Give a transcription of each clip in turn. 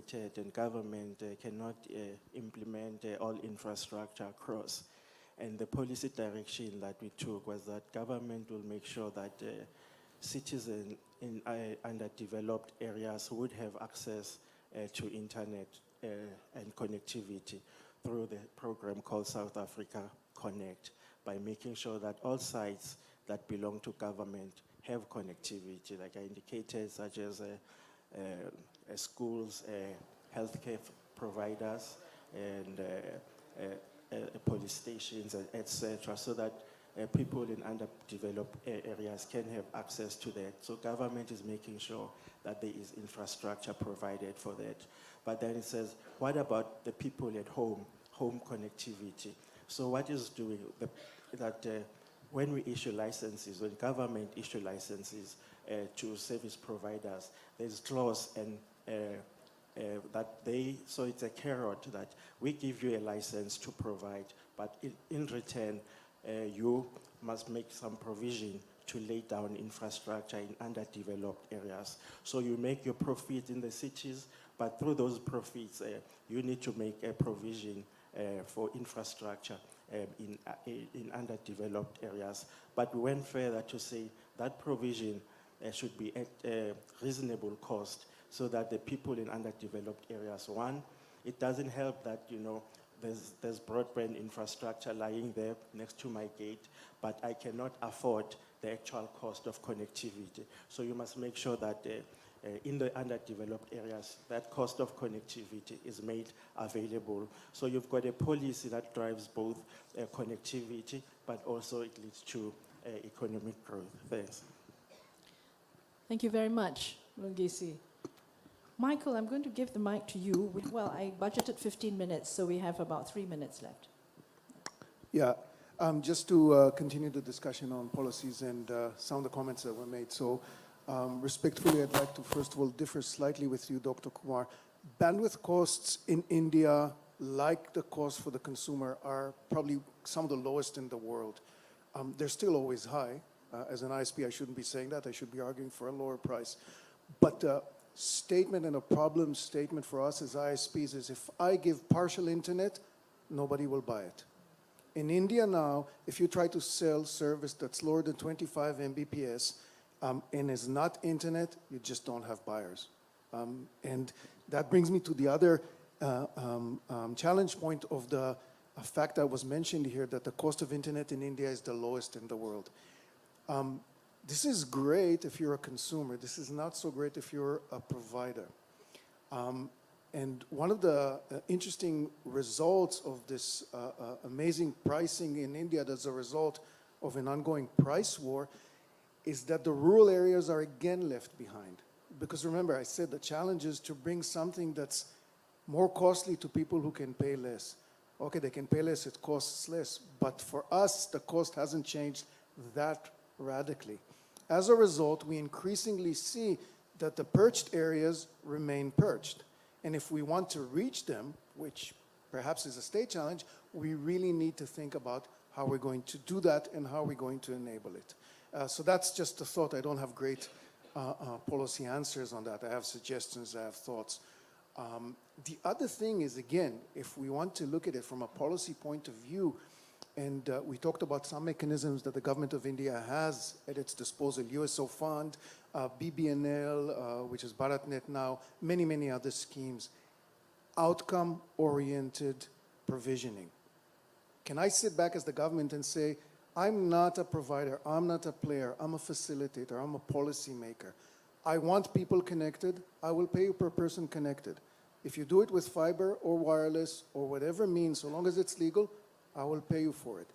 limited, and government cannot implement all infrastructure across. And the policy direction that we took was that government will make sure that citizens in underdeveloped areas would have access to internet and connectivity through the program called South Africa Connect, by making sure that all sites that belong to government have connectivity, like I indicated, such as schools, healthcare providers, and police stations, etc., so that people in underdeveloped areas can have access to that. So government is making sure that there is infrastructure provided for that. But then it says, what about the people at home, home connectivity? So what is doing that when we issue licenses, when government issue licenses to service providers, there's clause and so it's a carrot that we give you a license to provide, but in return, you must make some provision to lay down infrastructure in underdeveloped areas. So you make your profit in the cities, but through those profits, you need to make a provision for infrastructure in underdeveloped areas. But we went further to say that provision should be at a reasonable cost, so that the people in underdeveloped areas, one, it doesn't help that, there's broadband infrastructure lying there next to my gate, but I cannot afford the actual cost of connectivity. So you must make sure that in the underdeveloped areas, that cost of connectivity is made available. So you've got a policy that drives both connectivity, but also it leads to economic growth. Thanks. Thank you very much, Lungisi. Michael, I'm going to give the mic to you. Well, I budgeted 15 minutes, so we have about 3 minutes left. Yeah, just to continue the discussion on policies and some of the comments that were made. So respectfully, I'd like to first of all differ slightly with you, Dr. Kumar. Bandwidth costs in India, like the cost for the consumer, are probably some of the lowest in the world. They're still always high. As an ISP, I shouldn't be saying that. I should be arguing for a lower price. But statement and a problem statement for us as ISPs is, if I give partial internet, nobody will buy it. In India now, if you try to sell service that's lower than 25 Mbps and is not internet, you just don't have buyers. And that brings me to the other challenge point of the fact that was mentioned here, that the cost of internet in India is the lowest in the world. This is great if you're a consumer. This is not so great if you're a provider. And one of the interesting results of this amazing pricing in India as a result of an ongoing price war is that the rural areas are again left behind. Because remember, I said the challenge is to bring something that's more costly to people who can pay less. Okay, they can pay less, it costs less. But for us, the cost hasn't changed that radically. As a result, we increasingly see that the perched areas remain perched. And if we want to reach them, which perhaps is a state challenge, we really need to think about how we're going to do that and how we're going to enable it. So that's just a thought. I don't have great policy answers on that. I have suggestions, I have thoughts. The other thing is, again, if we want to look at it from a policy point of view, and we talked about some mechanisms that the government of India has at its disposal, USO Fund, BBNL, which is BharatNet now, many, many other schemes. Outcome-oriented provisioning. Can I sit back as the government and say, I'm not a provider, I'm not a player, I'm a facilitator, I'm a policy maker. I want people connected, I will pay you per person connected. If you do it with fiber or wireless or whatever means, so long as it's legal, I will pay you for it.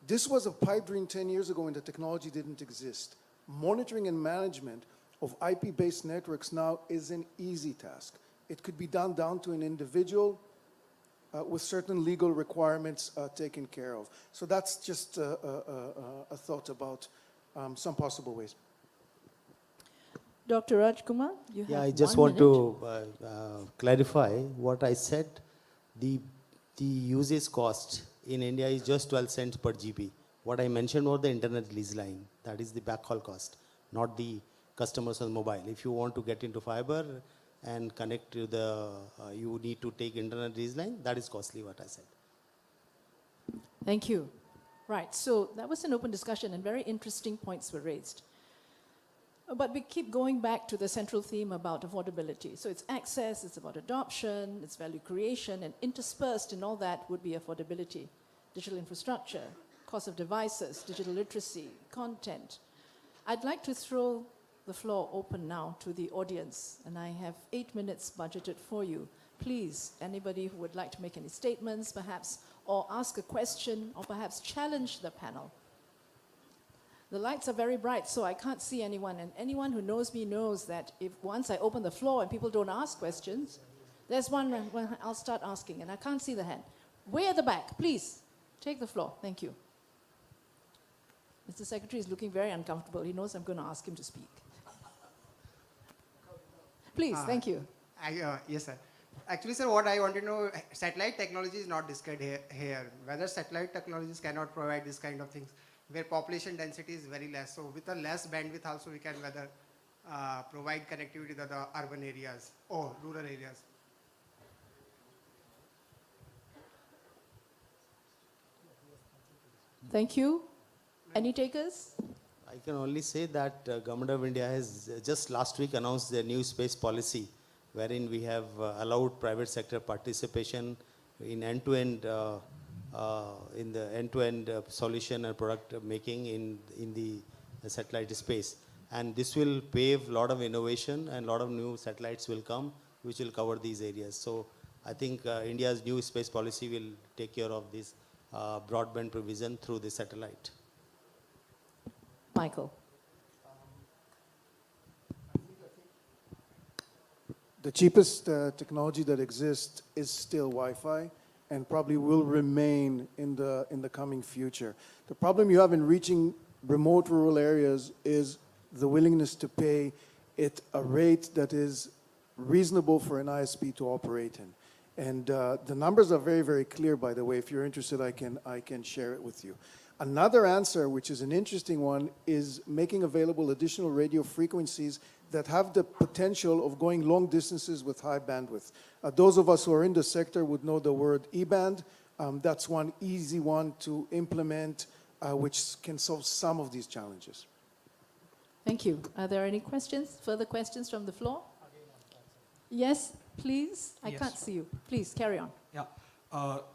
This was a pipe dream 10 years ago when the technology didn't exist. Monitoring and management of IP-based networks now is an easy task. It could be done down to an individual with certain legal requirements taken care of. So that's just a thought about some possible ways. Dr. Rajkumar, you have I just 1 want minute. to clarify what I said. The usage cost in India is just 12 cents per GB. What I mentioned was the internet lease line. That is the backhaul cost, not the customers on mobile. If you want to get into fiber, and connect to the, you need to take internet lease line, that is costly, what I said. Thank you. Right, so that was an open discussion and very interesting points were raised. But we keep going back to the central theme about affordability. So it's access, it's about adoption, it's value creation, and interspersed in all that would be affordability, digital infrastructure, cost of devices, digital literacy, content. I'd like to throw the floor open now to the audience, and I have 8 minutes budgeted for you. Please, anybody who would like to make any statements, perhaps, or ask a question, or perhaps challenge the panel. The lights are very bright, so I can't see anyone, and anyone who knows me knows that if once I open the floor and people don't ask questions, there's one when I'll start asking, and I can't see the hand. Way at the back, please, take the floor. Thank you. Mr. Secretary is looking very uncomfortable. He knows I'm going to ask him to speak. Please, thank you. Yes, sir. Actually, sir, what I want to know, satellite technology is not discussed here. Whether satellite technologies cannot provide this kind of things, where population density is very less. So with a less bandwidth also, we can whether provide connectivity to the urban areas or rural areas. Thank you. Any takers? I can only say that Government of India has just last week announced their new space policy, wherein we have allowed private sector participation in end-to-end in the end-to-end solution and product making in the satellite space. And this will pave a lot of innovation, and a lot of new satellites will come which will cover these areas. So I think India's new space policy will take care of this broadband provision through the satellite. Michael. The cheapest technology that exists is still Wi-Fi, and probably will remain in the coming future. The problem you have in reaching remote rural areas is the willingness to pay it a rate that is reasonable for an ISP to operate in. And the numbers are very, very clear, by the way. If you're interested, I can share it with you. Another answer, which is an interesting one, is making available additional radio frequencies that have the potential of going long distances with high bandwidth. Those of us who are in the sector would know the word E-band. That's one easy one to implement, which can solve some of these challenges. Thank you. Are there any questions, further questions from the floor? Yes, please. I can't see you. Please, carry on. Yeah.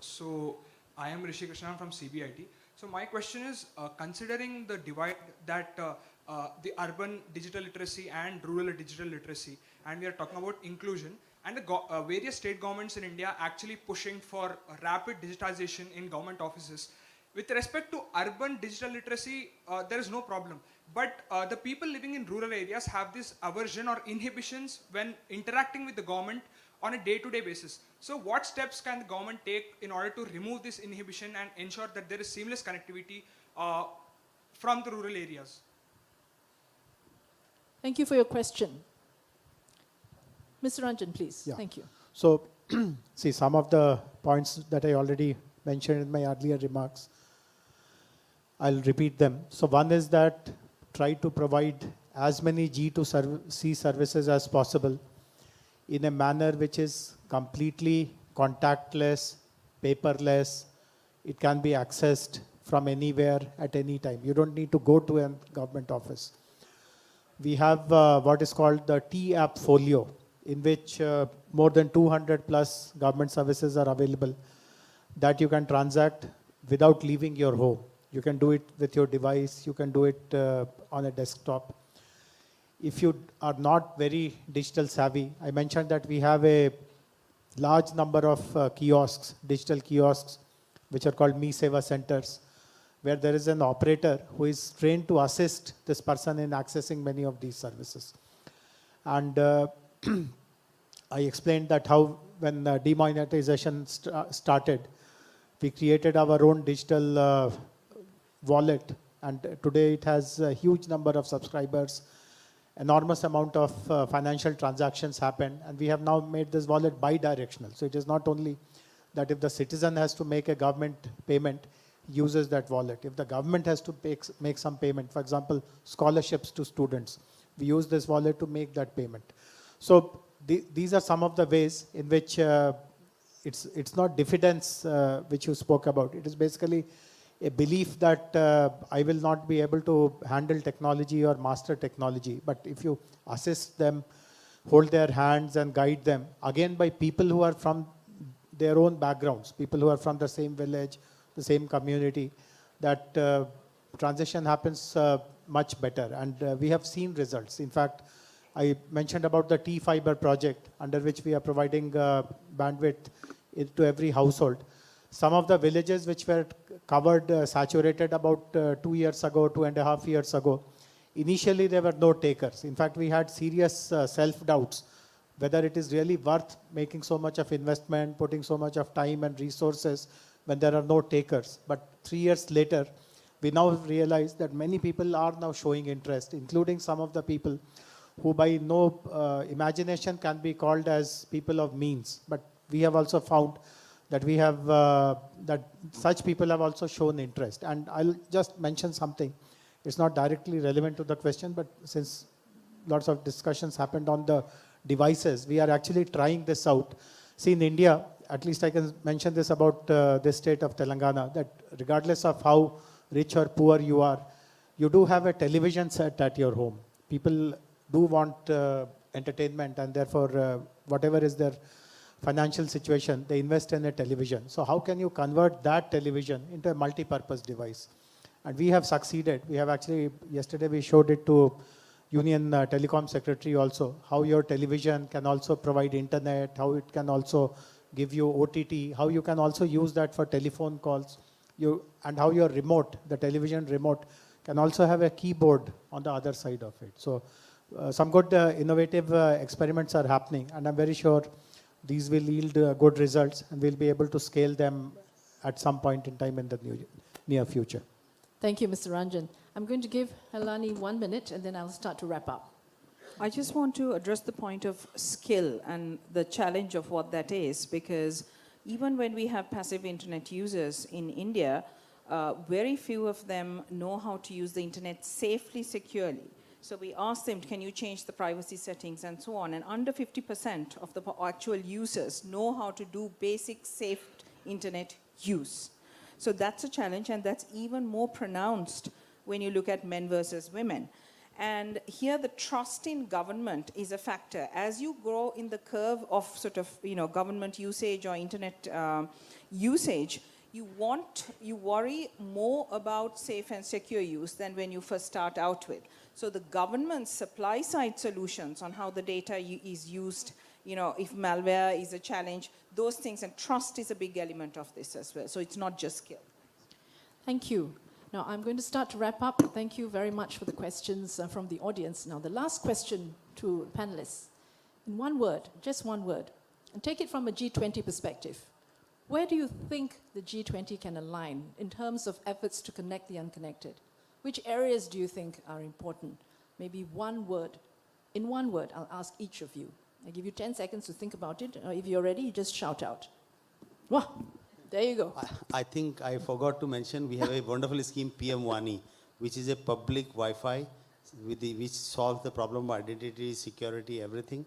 So I am Rishi Krishnan from CBIT. So my question is, considering the divide that the urban digital literacy and rural digital literacy, and we are talking about inclusion, and the various state governments in India actually pushing for rapid digitization in government offices. With respect to urban digital literacy, there is no problem. But the people living in rural areas have this aversion or inhibitions when interacting with the government on a day-to-day basis. So what steps can the government take in order to remove this inhibition and ensure that there is seamless connectivity from the rural areas? Thank you for your question. Mr. Ranjan, please. Yeah. Thank you. So, see, some of the points that I already mentioned in my earlier remarks, I'll repeat them. So one is that try to provide as many G2C services as possible in a manner which is completely contactless, paperless. It can be accessed from anywhere at any time. You don't need to go to a government office. We have what is called the T-App folio, in which more than 200 plus government services are available that you can transact without leaving your home. You can do it with your device. You can do it on a desktop. If you are not very digital savvy, I mentioned that we have a large number of kiosks, digital kiosks, which are called Me Seva centers, where there is an operator who is trained to assist this person in accessing many of these services. And I explained that how when demonetization started, we created our own digital wallet, and today it has a huge number of subscribers. Enormous amount of financial transactions happen, and we have now made this wallet bi-directional. So it is not only that if the citizen has to make a government payment, uses that wallet. If the government has to make some payment, for example, scholarships to students, we use this wallet to make that payment. So these are some of the ways in which it's not diffidence which you spoke about. It is basically a belief that I will not be able to handle technology or master technology. But if you assist them, hold their hands and guide them, again by people who are from their own backgrounds, people who are from the same village, the same community, that transition happens much better. And we have seen results. In fact, I mentioned about the T-Fiber project, under which we are providing bandwidth to every household. Some of the villages which were covered, saturated about 2 years ago, 2.5 years ago, initially there were no takers. In fact, we had serious self-doubts whether it is really worth making so much of investment, putting so much of time and resources when there are no takers. But 3 years later, we now realize that many people are now showing interest, including some of the people who by no imagination can be called as people of means. But we have also found that we have, that such people have also shown interest. And I'll just mention something. It's not directly relevant to the question, but since lots of discussions happened on the devices, we are actually trying this out. See, in India, at least I can mention this about the state of Telangana, that regardless of how rich or poor you are, you do have a television set at your home. People do want entertainment, and therefore, whatever is their financial situation, they invest in a television. So how can you convert that television into a multi-purpose device? And we have succeeded. We have actually, yesterday we showed it to Union Telecom Secretary also, how your television can also provide internet, how it can also give you OTT, how you can also use that for telephone calls, and how your remote, the television remote, can also have a keyboard on the other side of it. So some good innovative experiments are happening, and I'm very sure these will yield good results, and we'll be able to scale them at some point in time in the near future. Thank you, Mr. Ranjan. I'm going to give Helani 1 minute, and then I'll start to wrap up. I just want to address the point of skill and the challenge of what that is, because even when we have passive internet users in India, very few of them know how to use the internet safely, securely. So we ask them, can you change the privacy settings and so on? And under 50% of the actual users know how to do basic safe internet use. So that's a challenge, and that's even more pronounced when you look at men versus women. And here the trust in government is a factor. As you grow in the curve of sort of, government usage or internet usage, you worry more about safe and secure use than when you first start out with. So the government's supply side solutions on how the data is used, if malware is a challenge, those things, and trust is a big element of this as well. So it's not just skill. Thank you. Now, I'm going to start to wrap up. Thank you very much for the questions from the audience. Now, the last question to panelists. In one word, just one word, and take it from a G20 perspective. Where do you think the G20 can align in terms of efforts to connect the unconnected? Which areas do you think are important? Maybe one word. In one word, I'll ask each of you. I give you 10 seconds to think about it. Or if you're ready, you just shout out. Wow, there you go. I think I forgot to mention, we have a wonderful scheme, PM Wani, which is a public Wi-Fi which solves the problem of identity, security, everything.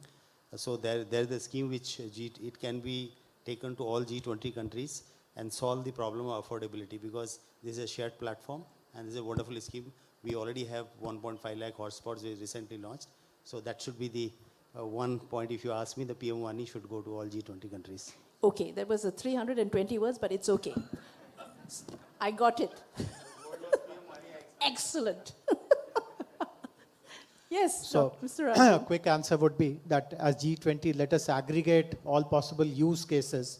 So there's the scheme which it can be taken to all G20 countries and solve the problem of affordability, because this is a shared platform and this is a wonderful scheme. We already have 1.5 lakh hotspots we recently launched. So that should be the one point. If you ask me, the PM Wani should go to all G20 countries. Okay, that was a 320 words, but it's okay. I got it. Excellent. Yes, So, Mr. a Rajan. quick answer would be that as G20, let us aggregate all possible use cases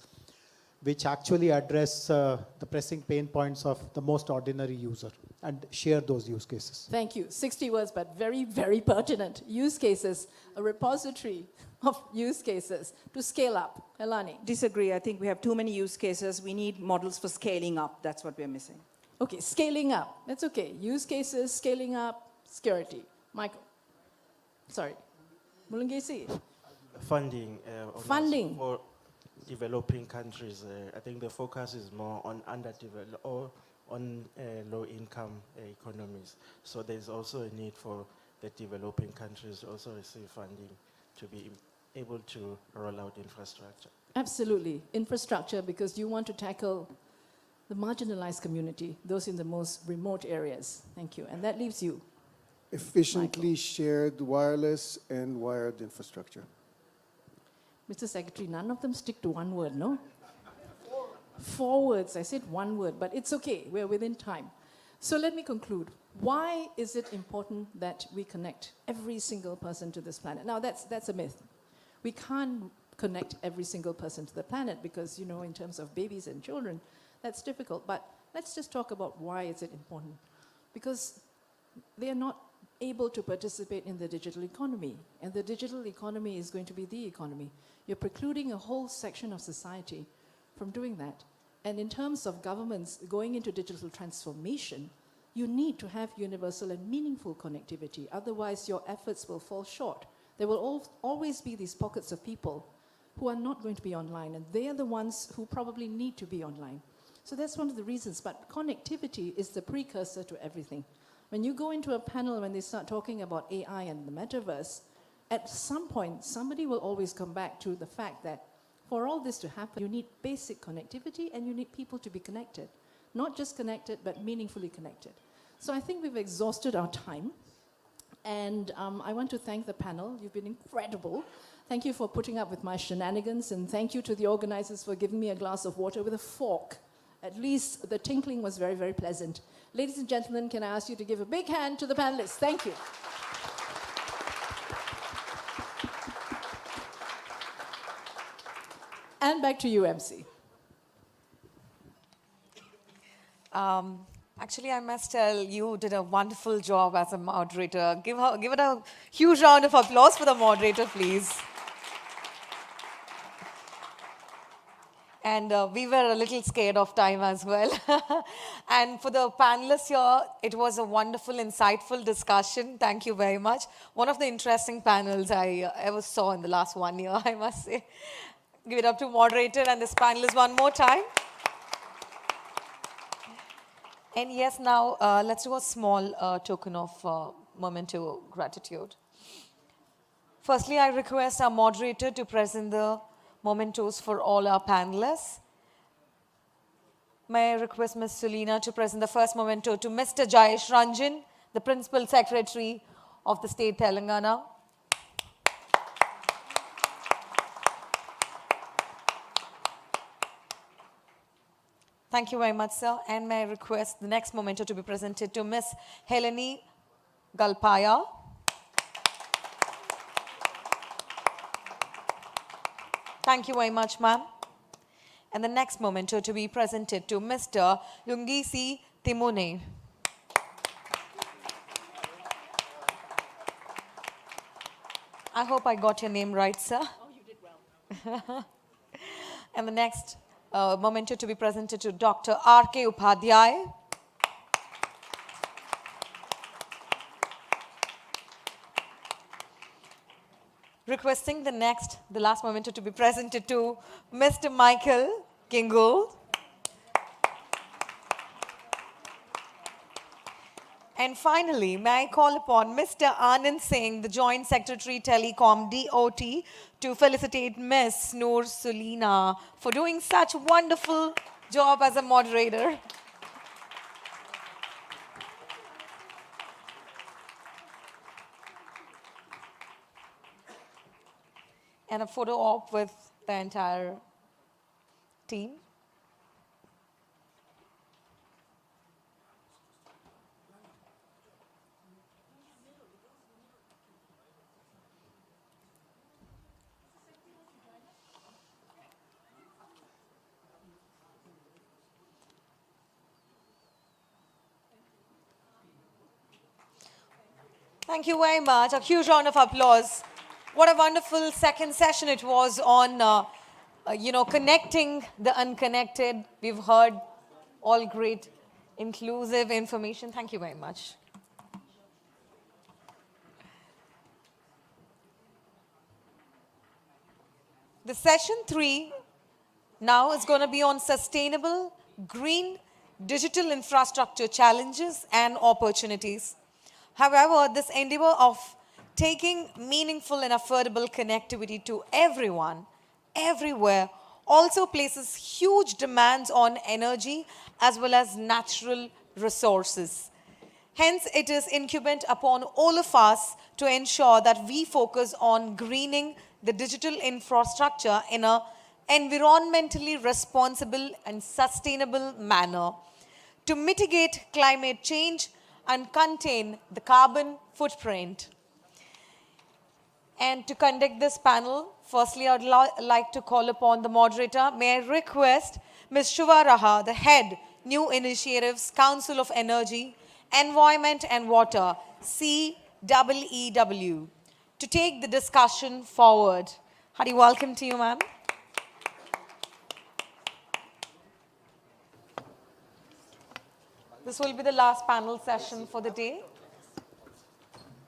which actually address the pressing pain points of the most ordinary user and share those use cases. Thank you. 60 words, but very, very pertinent. Use cases, a repository of use cases to scale up. Helani. Disagree. I think we have too many use cases. We need models for scaling up. That's what we're missing. Okay, scaling up. That's okay. Use cases, scaling up, security. Michael. Sorry. Mulungesi. Funding. Funding. For developing countries, I think the focus is more on underdeveloped or on low-income economies. So there's also a need for the developing countries to also receive funding to be able to roll out infrastructure? Absolutely. Infrastructure, because you want to tackle the marginalized community, those in the most remote areas. Thank you. And that leaves you. Efficiently shared wireless and wired infrastructure. Mr. Secretary, none of them stick to one word, no? 4 words. I said one word, but it's okay. We're within time. So let me conclude. Why is it important that we connect every single person to this planet? Now, that's a myth. We can't connect every single person to the planet because, you know, in terms of babies and children, that's difficult. But let's just talk about why is it important. Because they are not able to participate in the digital economy. And the digital economy is going to be the economy. You're precluding a whole section of society from doing that. And in terms of governments going into digital transformation, you need to have universal and meaningful connectivity. Otherwise, your efforts will fall short. There will always be these pockets of people who are not going to be online, and they are the ones who probably need to be online. So that's one of the reasons. But connectivity is the precursor to everything. When you go into a panel, when they start talking about AI and the metaverse, at some point, somebody will always come back to the fact that for all this to happen, you need basic connectivity and you need people to be connected. Not just connected, but meaningfully connected. So I think we've exhausted our time. And I want to thank the panel. You've been incredible. Thank you for putting up with my shenanigans. And thank you to the organizers for giving me a glass of water with a fork. At least the tinkling was very, very pleasant. Ladies and gentlemen, can I ask you to give a big hand to the panelists? Thank you. And back to you, MC. Actually, I must tell you did a wonderful job as a moderator. Give it a huge round of applause for the moderator, please. And we were a little scared of time as well. And for the panelists here, it was a wonderful, insightful discussion. Thank you very much. One of the interesting panels I ever saw in the last 1 year, I must say. Give it up to moderator and this panelist one more time. And yes, now let's do a small token of memento gratitude. Firstly, I request our moderator to present the mementos for all our panelists. May I request Ms. Sulina to present the first memento to Mr. Jayesh Ranjan, the Principal Secretary of the State Telangana. Thank you very much, sir. And may I request the next memento to be presented to Ms. Heleni Galpaya. Thank you very much, ma'am. And the next memento to be presented to Mr. Lungisi Timune. I hope I got your name right, sir. Oh, you did well. And the next memento to be presented to Dr. R.K. Upadhyay. Requesting the last memento to be presented to Mr. Michael Kingold. And finally, may I call upon Mr. Anand Singh, the Joint Secretary Telecom DOT, to felicitate Ms. Noor Sulina for doing such a wonderful job as a moderator. And a photo op with the entire team. Thank you very much. A huge round of applause. What a wonderful second session it was on, connecting the unconnected. We've heard all great, inclusive information. Thank you very much. The session 3 now is going to be on sustainable, green, digital infrastructure challenges and opportunities. However, this endeavor of taking meaningful and affordable connectivity to everyone, everywhere, also places huge demands on energy as well as natural resources. Hence, it is incumbent upon all of us to ensure that we focus on greening the digital infrastructure in an environmentally responsible and sustainable manner to mitigate climate change and contain the carbon footprint. And to conduct this panel, firstly, I would like to call upon the moderator. May I request Ms. Shubha Raha, the head, New Initiatives, Council of Energy, Environment and Water, CEEW, to take the discussion forward. Hearty welcome to you, ma'am. This will be the last panel session for the day.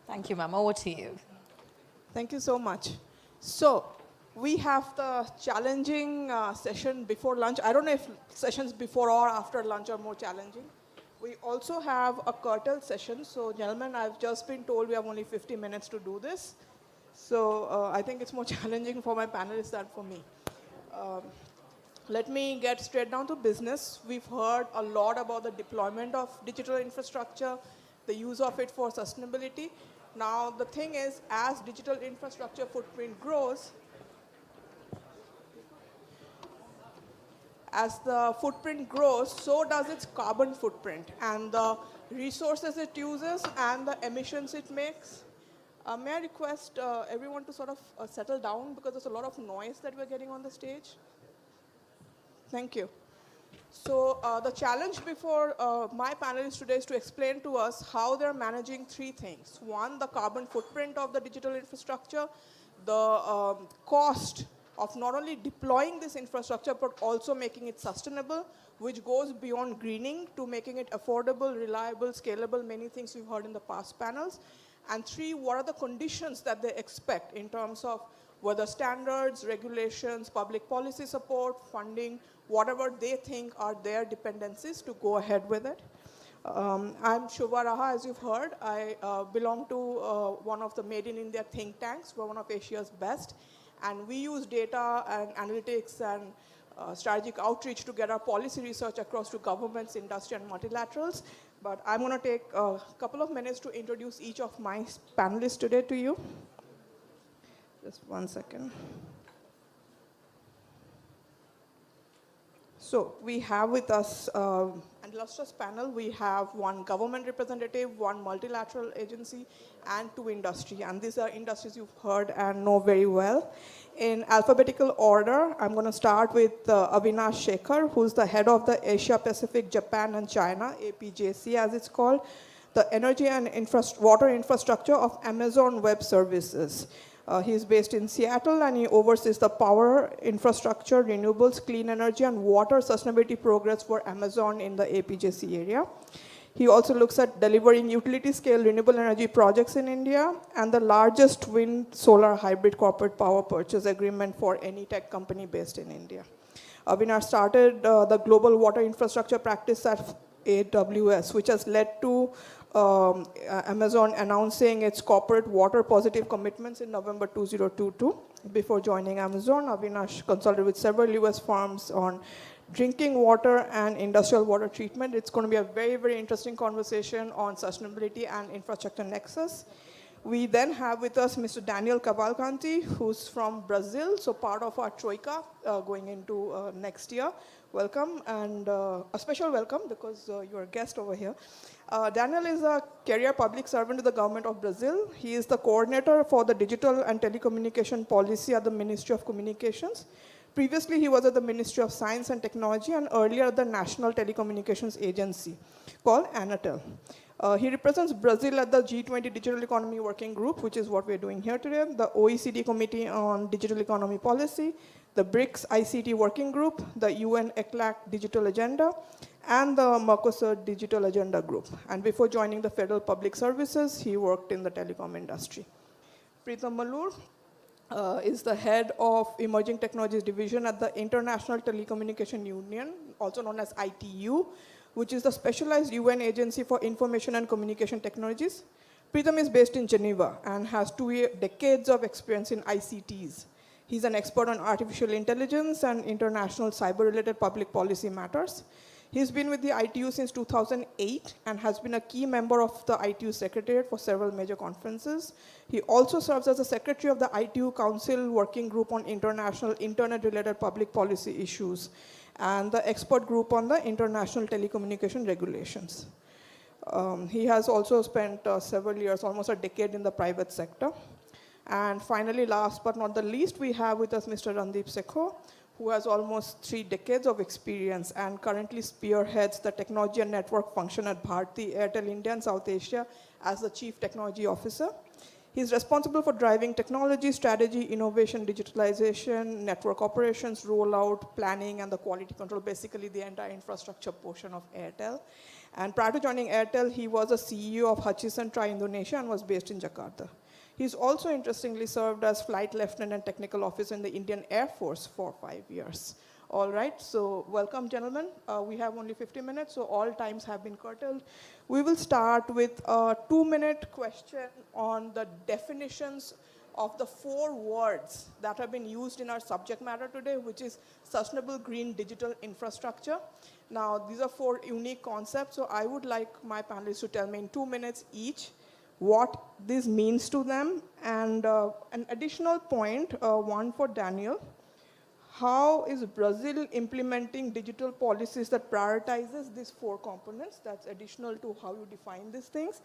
Thank you, ma'am. Over to you. Thank you so much. So we have the challenging session before lunch. I don't know if sessions before or after lunch are more challenging. We also have a curtailed session. So gentlemen, I've just been told we have only 50 minutes to do this. So I think it's more challenging for my panelists than for me. Let me get straight down to business. We've heard a lot about the deployment of digital infrastructure, the use of it for sustainability. Now, the thing is, as digital infrastructure footprint grows, as the footprint grows, so does its carbon footprint and the resources it uses and the emissions it makes. May I request everyone to sort of settle down because there's a lot of noise that we're getting on the stage. Thank you. So the challenge before my panelists today is to explain to us how they're managing three things. One, the carbon footprint of the digital infrastructure, the cost of not only deploying this infrastructure, but also making it sustainable, which goes beyond greening to making it affordable, reliable, scalable, many things we've heard in the past panels. And three, what are the conditions that they expect in terms of whether standards, regulations, public policy support, funding, whatever they think are their dependencies to go ahead with it. I'm Shubha Raha, as you've heard. I belong to one of the Made in India think tanks. We're one of Asia's best. And we use data and analytics and strategic outreach to get our policy research across to governments, industry, and multilaterals. But I'm going to take a couple of minutes to introduce each of my panelists today to you. Just 1 second. So we have with us an illustrious panel. We have one government representative, one multilateral agency, and two industry. And these are industries you've heard and know very well. In alphabetical order, I'm going to start with Avinash Shekhar, who's the head of the Asia Pacific, Japan, and China, APJC as it's called, the energy and water infrastructure of Amazon Web Services. He's based in Seattle, and he oversees the power infrastructure, renewables, clean energy, and water sustainability progress for Amazon in the APJC area. He also looks at delivering utility-scale renewable energy projects in India and the largest wind-solar hybrid corporate power purchase agreement for any tech company based in India. Avinash started the global water infrastructure practice at AWS, which has led to Amazon announcing its corporate water positive commitments in November 2022. Before joining Amazon, Avinash consulted with several US firms on drinking water and industrial water treatment. It's going to be a very, very interesting conversation on sustainability and infrastructure nexus. We then have with us Mr. Daniel Cavalcanti, who's from Brazil, so part of our Troika going into next year. Welcome, and a special welcome because you're a guest over here. Daniel is a career public servant to the government of Brazil. He is the coordinator for the digital and telecommunication policy at the Ministry of Communications. Previously, he was at the Ministry of Science and Technology and earlier at the National Telecommunications Agency called Anatel. He represents Brazil at the G20 Digital Economy Working Group, which is what we're doing here today, the OECD Committee on Digital Economy Policy, the BRICS ICT Working Group, the UN ECLAC Digital Agenda, and the Mercosur Digital Agenda Group. And before joining the Federal Public Services, he worked in the telecom industry. Preetham Malur is the head of Emerging Technologies Division at the International Telecommunication Union, also known as ITU, which is the specialized UN agency for information and communication technologies. Pritham is based in Geneva and has decades of experience in ICTs. He's an expert on artificial intelligence and international cyber-related public policy matters. He's been with the ITU since 2008 and has been a key member of the ITU Secretariat for several major conferences. He also serves as the secretary of the ITU Council Working Group on International Internet-related public policy issues and the expert group on the international telecommunication regulations. He has also spent several years, almost a decade in the private sector. And finally, last but not the least, we have with us Mr. Randeep Sekho, who has almost 3 decades of experience and currently spearheads the technology and network function at Bharti Airtel India and South Asia as the Chief Technology Officer. He's responsible for driving technology, strategy, innovation, digitalization, network operations, rollout, planning, and the quality control, basically the entire infrastructure portion of Airtel. And prior to joining Airtel, he was a CEO of Hutchison Tri Indonesia and was based in Jakarta. He's also interestingly served as flight lieutenant and technical officer in the Indian Air Force for 5 years. All right, so welcome, gentlemen. We have only 50 minutes, so all times have been curtailed. We will start with a 2-minute question on the definitions of the 4 words that have been used in our subject matter today, which is sustainable green digital infrastructure. Now, these are 4 unique concepts, so I would like my panelists to tell me in 2 minutes each what this means to them. And an additional point, one for Daniel. How is Brazil implementing digital policies that prioritizes these 4 components? That's additional to how you define these things.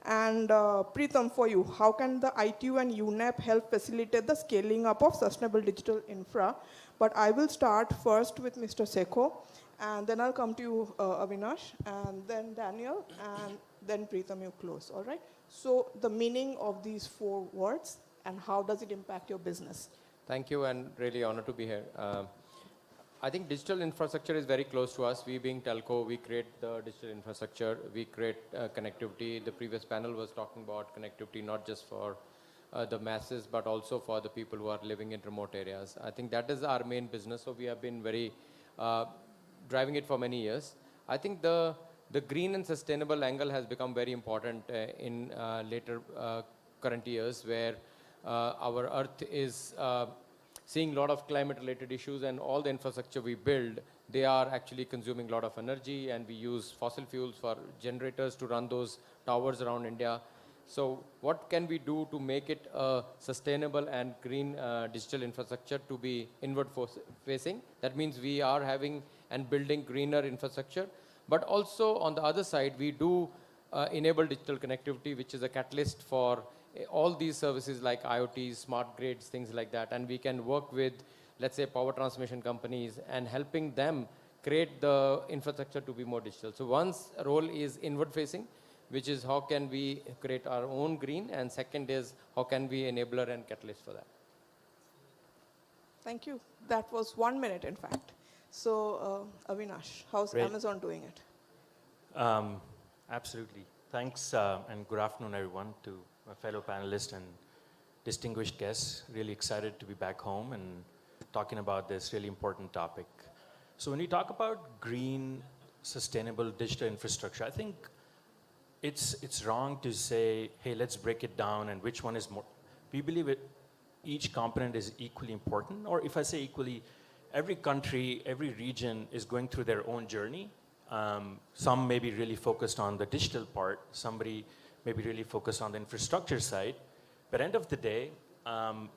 And Pritham, for you, how can the ITU and UNEP help facilitate the scaling up of sustainable digital infra? But I will start first with Mr. Sekho, and then I'll come to you, Avinash, and then Daniel, and then Pritham, you close, all right? So the meaning of these 4 words, and how does it impact your business? Thank you, and really honored to be here. I think digital infrastructure is very close to us. We being telco, we create the digital infrastructure, we create connectivity. The previous panel was talking about connectivity, not just for the masses, but also for the people who are living in remote areas. I think that is our main business, so we have been very driving it for many years. I think the green and sustainable angle has become very important in later current years, where our earth is seeing a lot of climate-related issues, and all the infrastructure we build, they are actually consuming a lot of energy, and we use fossil fuels for generators to run those towers around India. So what can we do to make it a sustainable and green digital infrastructure to be inward-facing? That means we are having and building greener infrastructure. But also on the other side, we do enable digital connectivity, which is a catalyst for all these services like IoT, smart grids, things like that. And we can work with, let's say, power transmission companies and helping them create the infrastructure to be more digital. So one's role is inward-facing, which is how can we create our own green, and second is how can we enabler and catalyst for that. Thank you. That was 1 minute, in fact. So, Avinash, how's Great. Amazon doing it? Absolutely. Thanks, and good afternoon, everyone, to my fellow panelists and distinguished guests. Really excited to be back home and talking about this really important topic. So when we talk about green, sustainable digital infrastructure, I think it's wrong to say, hey, let's break it down and which one is more. We believe each component is equally important, or if I say equally, every country, every region is going through their own journey. Some may be really focused on the digital part, somebody may be really focused on the infrastructure side, but end of the day,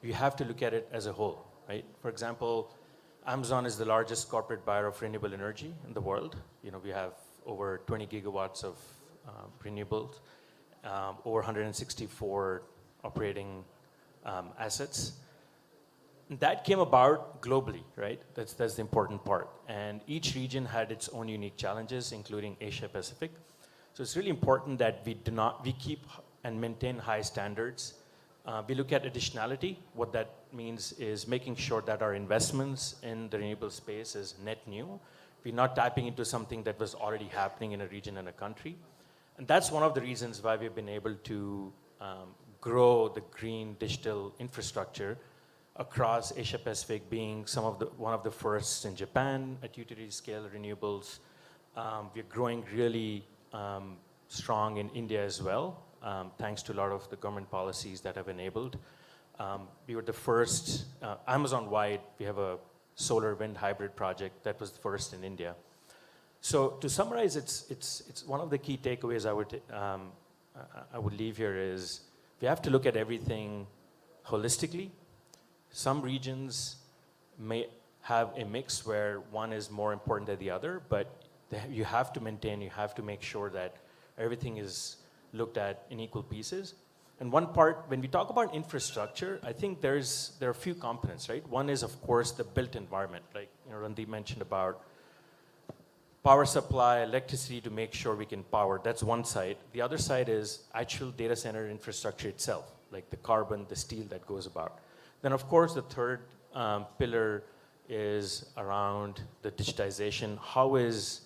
you have to look at it as a whole, right? For example, Amazon is the largest corporate buyer of renewable energy in the world. You know, we have over 20 gigawatts of renewables, over 164 operating assets. That came about globally, right? That's the important part. And each region had its own unique challenges, including Asia Pacific. So it's really important that we keep and maintain high standards. We look at additionality. What that means is making sure that our investments in the renewable space is net new. We're not tapping into something that was already happening in a region and a country. And that's one of the reasons why we've been able to grow the green digital infrastructure across Asia Pacific, being one of the first in Japan at utility scale renewables. We're growing really strong in India as well, thanks to a lot of the government policies that have enabled. We were the first, Amazon-wide, we have a solar wind hybrid project that was the first in India. So to summarize, it's one of the key takeaways I would leave here is we have to look at everything holistically. Some regions may have a mix where one is more important than the other, but you have to maintain, you have to make sure that everything is looked at in equal pieces. And one part, when we talk about infrastructure, I think there are a few components, right? One is, of course, the built environment, like Randeep mentioned about power supply, electricity to make sure we can power. That's one side. The other side is actual data center infrastructure itself, like the carbon, the steel that goes about. Then, of course, the third pillar is around the digitization. How is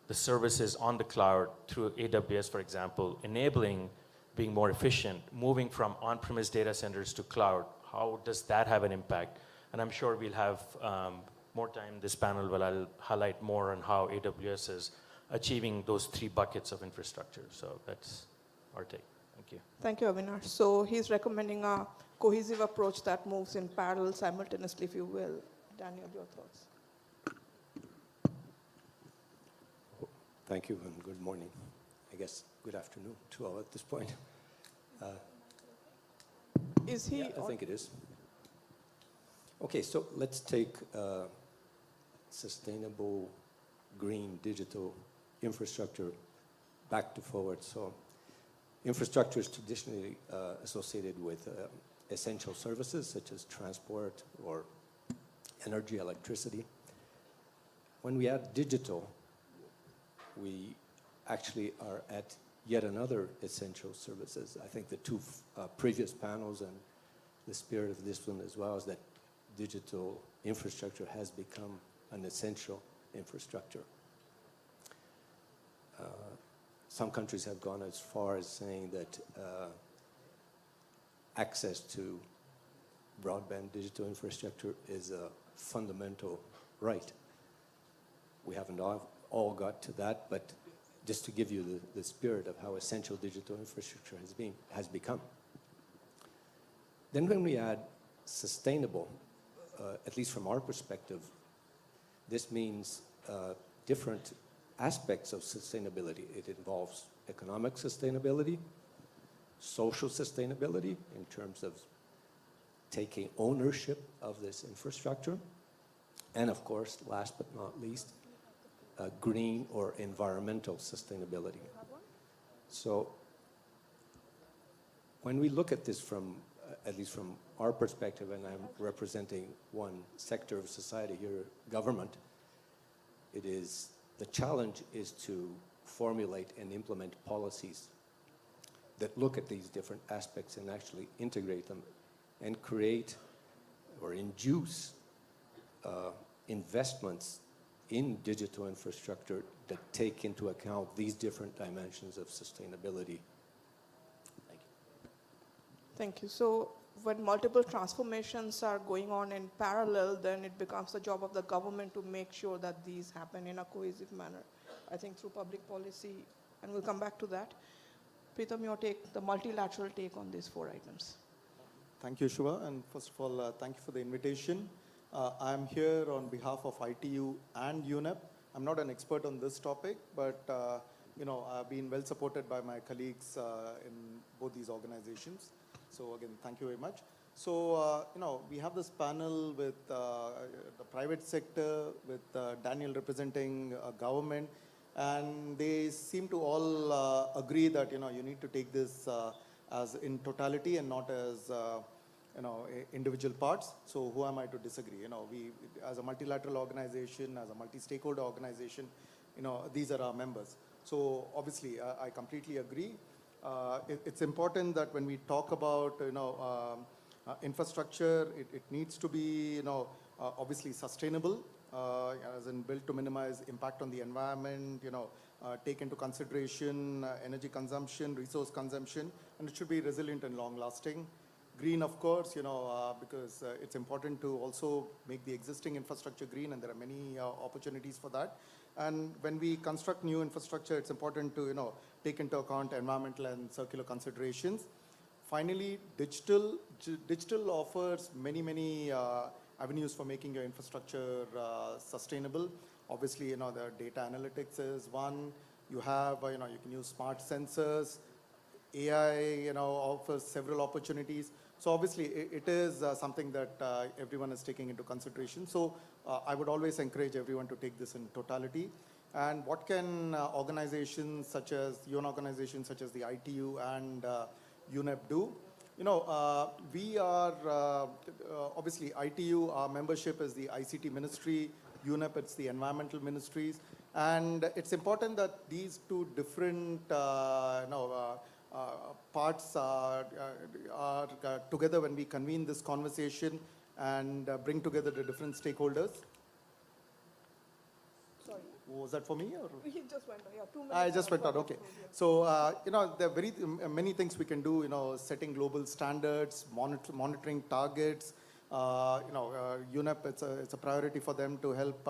the services on the cloud through AWS, for example, enabling being more efficient, moving from on-premise data centers to cloud? How does that have an impact? And I'm sure we'll have more time in this panel where I'll highlight more on how AWS is achieving those 3 buckets of infrastructure. So that's our take. Thank you. Thank you, Avinash. So he's recommending a cohesive approach that moves in parallel simultaneously, if you will. Daniel, your thoughts? Thank you and good morning. I guess good afternoon to all at this point. Is he? Yeah, I think it is. Okay, so let's take sustainable green digital infrastructure back to forward. So infrastructure is traditionally associated with essential services such as transport or energy, electricity. When we add digital, we actually are at yet another essential services. I think the 2 previous panels and the spirit of this one as well is that digital infrastructure has become an essential infrastructure. Some countries have gone as far as saying that access to broadband digital infrastructure is a fundamental right. We haven't all got to that, but just to give you the spirit of how essential digital infrastructure has become. Then when we add sustainable, at least from our perspective, this means different aspects of sustainability. It involves economic sustainability, social sustainability in terms of taking ownership of this infrastructure, and of course, last but not least, green or environmental sustainability. So when we look at this from, at least from our perspective, and I'm representing one sector of society here, government, the challenge is to formulate and implement policies that look at these different aspects and actually integrate them and create or induce investments in digital infrastructure that take into account these different dimensions of sustainability. Thank you. Thank you. So when multiple transformations are going on in parallel, then it becomes the job of the government to make sure that these happen in a cohesive manner, I think through public policy, and we'll come back to that. Pritam, your take, the multilateral take on these 4 items. Thank you, Shiva, and first of all, thank you for the invitation. I'm here on behalf of ITU and UNEP. I'm not an expert on this topic, but I've been well supported by my colleagues in both these organizations. So again, thank you very much. So, we have this panel with the private sector, with Daniel representing government, and they seem to all agree that, you need to take this as in totality and not as, individual parts. So who am I to disagree? We, as a multilateral organization, as a multi-stakeholder organization, these are our members. So obviously, I completely agree. It's important that when we talk about, infrastructure, it needs to be, obviously sustainable, as in built to minimize impact on the environment, take into consideration energy consumption, resource consumption, and it should be resilient and long-lasting. Green, of course, because it's important to also make the existing infrastructure green, and there are many opportunities for that. And when we construct new infrastructure, it's important to, take into account environmental and circular considerations. Finally, digital offers many avenues for making your infrastructure sustainable. Obviously, the data analytics is one. You have, you can use smart sensors. AI, offers several opportunities. So obviously, it is something that everyone is taking into consideration. So I would always encourage everyone to take this in totality. And what can organizations such as, UN organizations such as the ITU and UNEP do? We are, obviously, ITU, our membership is the ICT ministry, UNEP, it's the environmental ministries. And it's important that these two different parts are together when we convene this conversation and bring together the different stakeholders. Sorry. Was that for me? Or? He just went on, 2 minutes. I just went on, okay. So, there are very many things we can do, setting global standards, monitoring targets. UNEP, it's a priority for them to help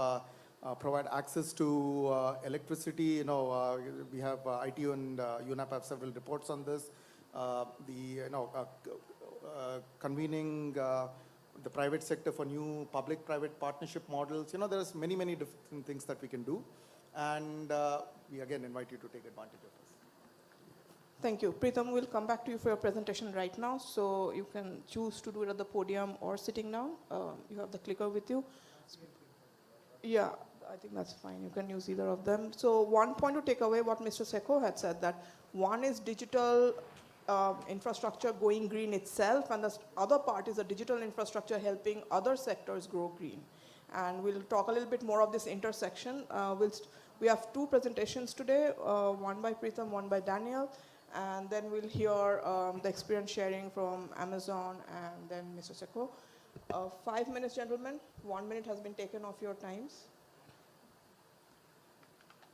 provide access to electricity. We have ITU and UNEP have several reports on this. Convening the private sector for new public-private partnership models. There's many different things that we can do. And we again invite you to take advantage of this. Thank you. Pritham, we'll come back to you for your presentation right now. So you can choose to do it at the podium or sitting down. You have the clicker with you. Yeah, I think that's fine. You can use either of them. So one point to take away what Mr. Seko had said, that one is digital infrastructure going green itself, and the other part is the digital infrastructure helping other sectors grow green. And we'll talk a little bit more of this intersection. We have two presentations today, one by Pritham, one by Daniel, and then we'll hear the experience sharing from Amazon and then Mr. Seko. 5 minutes, gentlemen. 1 minute has been taken off your times.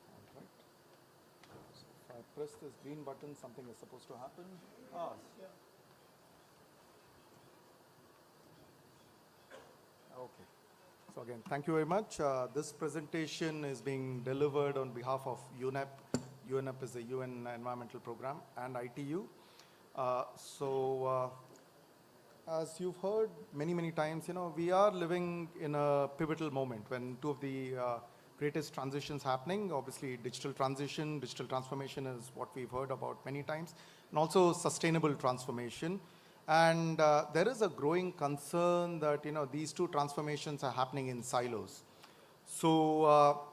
All right. So if I press this green button, something is supposed to happen. Okay. So again, thank you very much. This presentation is being delivered on behalf of UNEP. UNEP is the UN Environmental Program, and ITU. As you've heard many times, we are living in a pivotal moment when two of the greatest transitions happening. Obviously, digital transformation is what we've heard about many times, and also sustainable transformation. And there is a growing concern that, these two transformations are happening in silos. So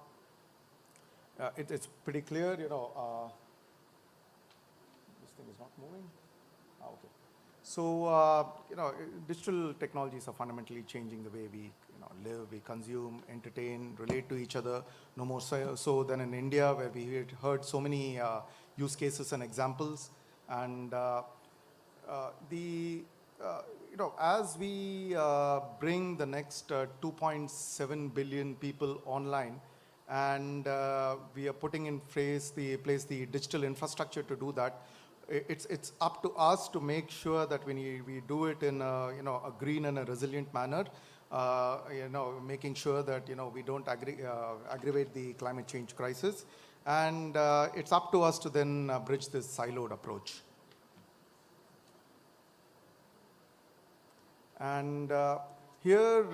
it's pretty clear, this thing is not moving. Okay. So, digital technologies are fundamentally changing the way we live, we consume, entertain, relate to each other, no more so than in India, where we had heard so many use cases and examples. And as we bring the next 2.7 billion people online, and we are putting in place the digital infrastructure to do that, it's up to us to make sure that we do it in a green and a resilient manner, making sure that we don't aggravate the climate change crisis, and it's up to us to then bridge this siloed approach. And here,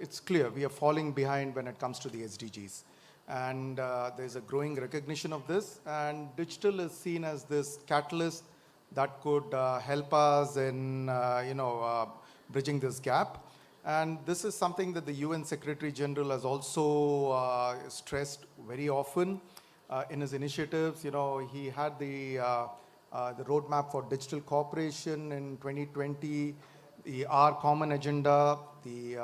it's clear we are falling behind when it comes to the SDGs. And there's a growing recognition of this, and digital is seen as this catalyst that could help us in bridging this gap. And this is something that the UN Secretary General has also stressed very often in his initiatives. He had the roadmap for digital cooperation in 2020, our common agenda, the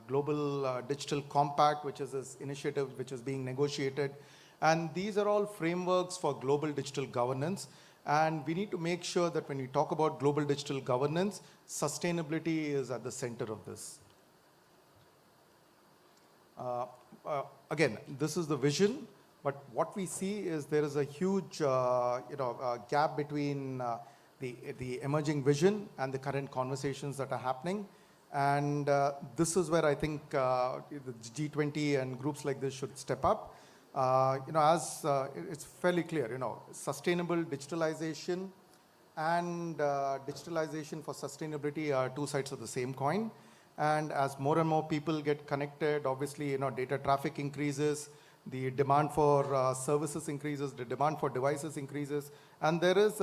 global digital compact, which is this initiative which is being negotiated. And these are all frameworks for global digital governance. And we need to make sure that when we talk about global digital governance, sustainability is at the center of this. Again, this is the vision, but what we see is there is a huge gap between the emerging vision and the current conversations that are happening. And this is where I think the G20 and groups like this should step up. As it's fairly clear, sustainable digitalization and digitalization for sustainability are two sides of the same coin. And as more and more people get connected, obviously, data traffic increases, the demand for services increases, the demand for devices increases, and there is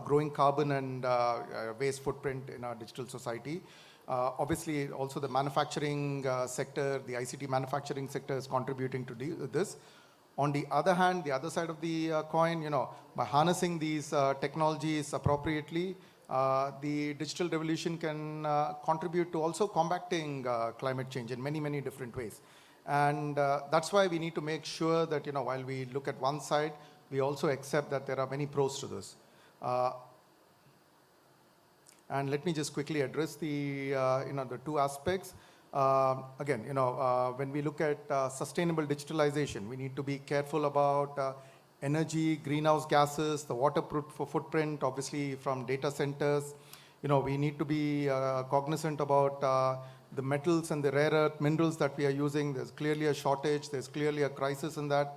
growing carbon and waste footprint in our digital society. Obviously, also the manufacturing sector, the ICT manufacturing sector is contributing to this. On the other hand, the other side of the coin, by harnessing these technologies appropriately, the digital revolution can contribute to also combating climate change in many, many different ways. And that's why we need to make sure that, while we look at one side, we also accept that there are many pros to this. And let me just quickly address the, the two aspects. Again, when we look at sustainable digitalization, we need to be careful about energy, greenhouse gases, the water footprint, obviously from data centers. We need to be cognizant about the metals and the rare earth minerals that we are using. There's clearly a shortage. There's clearly a crisis in that.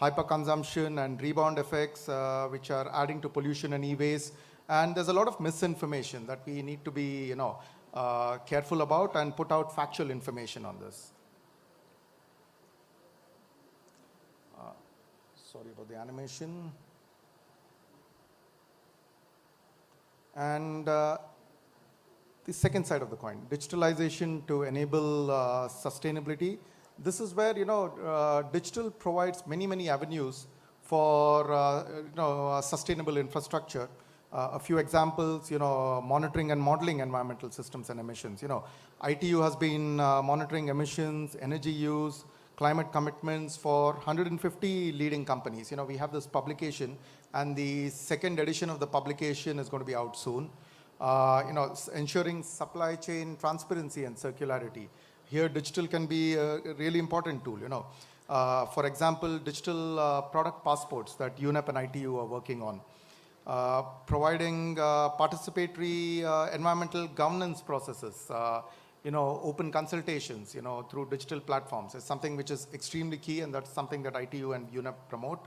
Hyperconsumption and rebound effects, which are adding to pollution and e-waste. And there's a lot of misinformation that we need to be, careful about and put out factual information on this. Sorry about the animation. And the second side of the coin, digitalization to enable sustainability. This is where, digital provides many, many avenues for, sustainable infrastructure. A few examples, monitoring and modeling environmental systems and emissions. ITU has been monitoring emissions, energy use, climate commitments for 150 leading companies. We have this publication, and the second edition of the publication is going to be out soon. Ensuring supply chain transparency and circularity. Here, digital can be a really important tool. For example, digital product passports that UNEP and ITU are working on. Providing participatory environmental governance processes, open consultations, through digital platforms is something which is extremely key, and that's something that ITU and UNEP promote.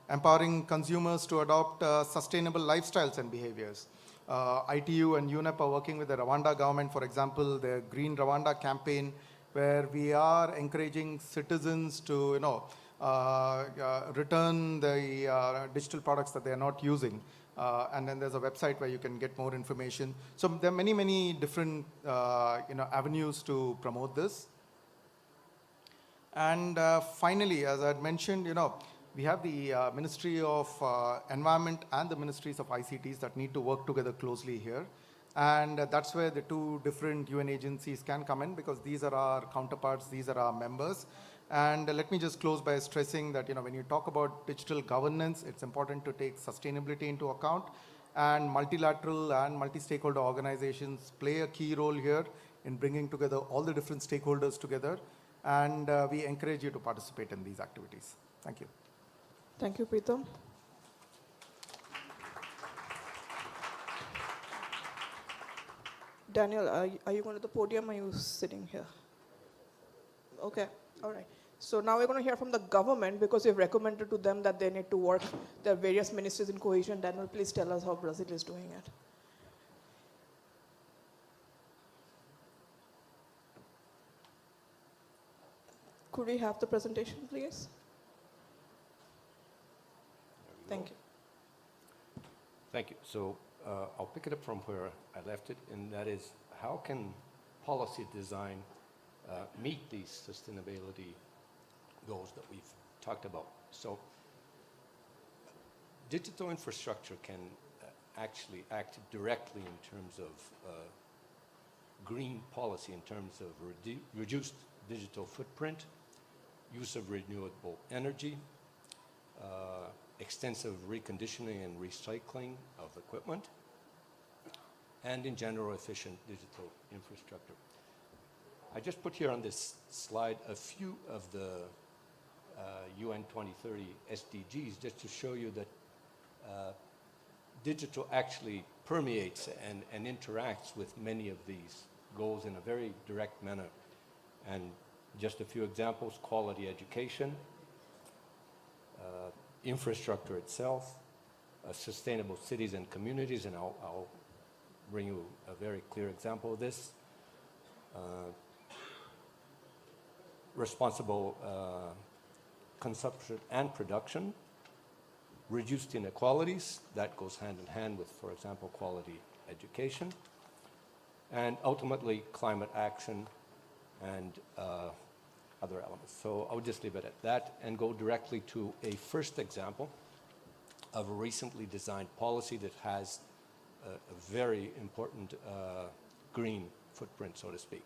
Empowering consumers to adopt sustainable lifestyles and behaviors. ITU and UNEP are working with the Rwanda government, for example, the Green Rwanda campaign, where we are encouraging citizens to, return the digital products that they are not using. And then there's a website where you can get more information. So there are many, many different avenues to promote this. And finally, as I had mentioned, we have the Ministry of Environment and the Ministries of ICTs that need to work together closely here. And that's where the two different UN agencies can come in, because these are our counterparts, these are our members. And let me just close by stressing that, when you talk about digital governance, it's important to take sustainability into account, and multilateral and multi-stakeholder organizations play a key role here in bringing together all the different stakeholders together, and we encourage you to participate in these activities. Thank you. Thank you, Preetham. Daniel, are you going to the podium, or are you sitting here? Okay, all right. So now we're going to hear from the government, because we've recommended to them that they need to work. There are various ministries in cohesion. Daniel, please tell us how Brazil is doing it. Could we have the presentation, please? Thank you. Thank you. So I'll pick it up from where I left it, and that is, how can policy design meet these sustainability goals that we've talked about? So digital infrastructure can actually act directly in terms of green policy, in terms of reduced digital footprint, use of renewable energy, extensive reconditioning and recycling of equipment, and in general efficient digital infrastructure. I just put here on this slide a few of the UN 2030 SDGs, just to show you that digital actually permeates and interacts with many of these goals in a very direct manner. And just a few examples: quality education, infrastructure itself, sustainable cities and communities, and I'll bring you a very clear example of this. Responsible consumption and production, reduced inequalities, that goes hand in hand with, for example, quality education, and ultimately climate action and other elements. So I'll just leave it at that and go directly to a first example of a recently designed policy that has a very important green footprint, so to speak.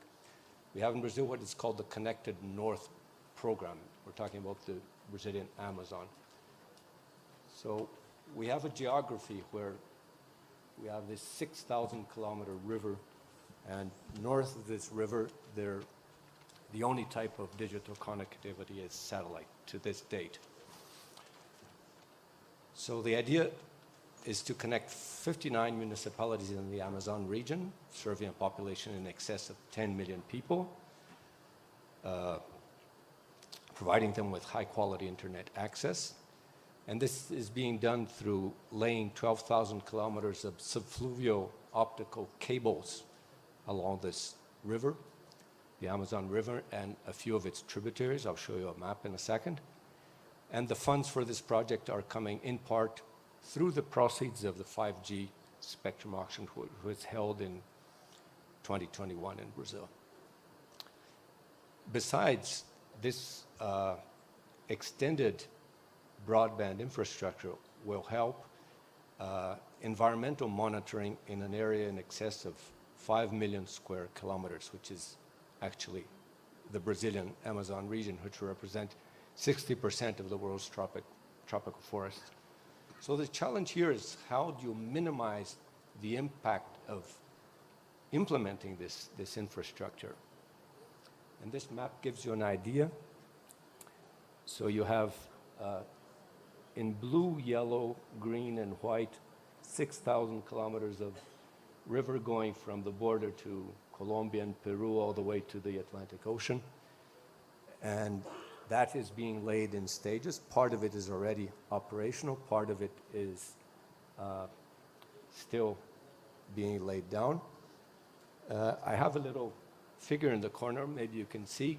We have in Brazil what is called the Connected North program. We're talking about the Brazilian Amazon. So we have a geography where we have this 6,000-kilometer river, and north of this river, the only type of digital connectivity is satellite to this date. So the idea is to connect 59 municipalities in the Amazon region, serving a population in excess of 10 million people, providing them with high-quality internet access. And this is being done through laying 12,000 kilometers of subfluvial optical cables along this river, the Amazon River, and a few of its tributaries. I'll show you a map in a second. And the funds for this project are coming in part through the proceeds of the 5G spectrum auction, which was held in 2021 in Brazil. Besides this extended broadband infrastructure will help environmental monitoring in an area in excess of 5 million square kilometers, which is actually the Brazilian Amazon region, which represent 60% of the world's tropical forests. So the challenge here is, how do you minimize the impact of implementing this infrastructure? And this map gives you an idea. So you have in blue, yellow, green, and white, 6,000 kilometers of river going from the border to Colombia and Peru all the way to the Atlantic Ocean. And that is being laid in stages. Part of it is already operational. Part of it is still being laid down. I have a little figure in the corner. Maybe you can see.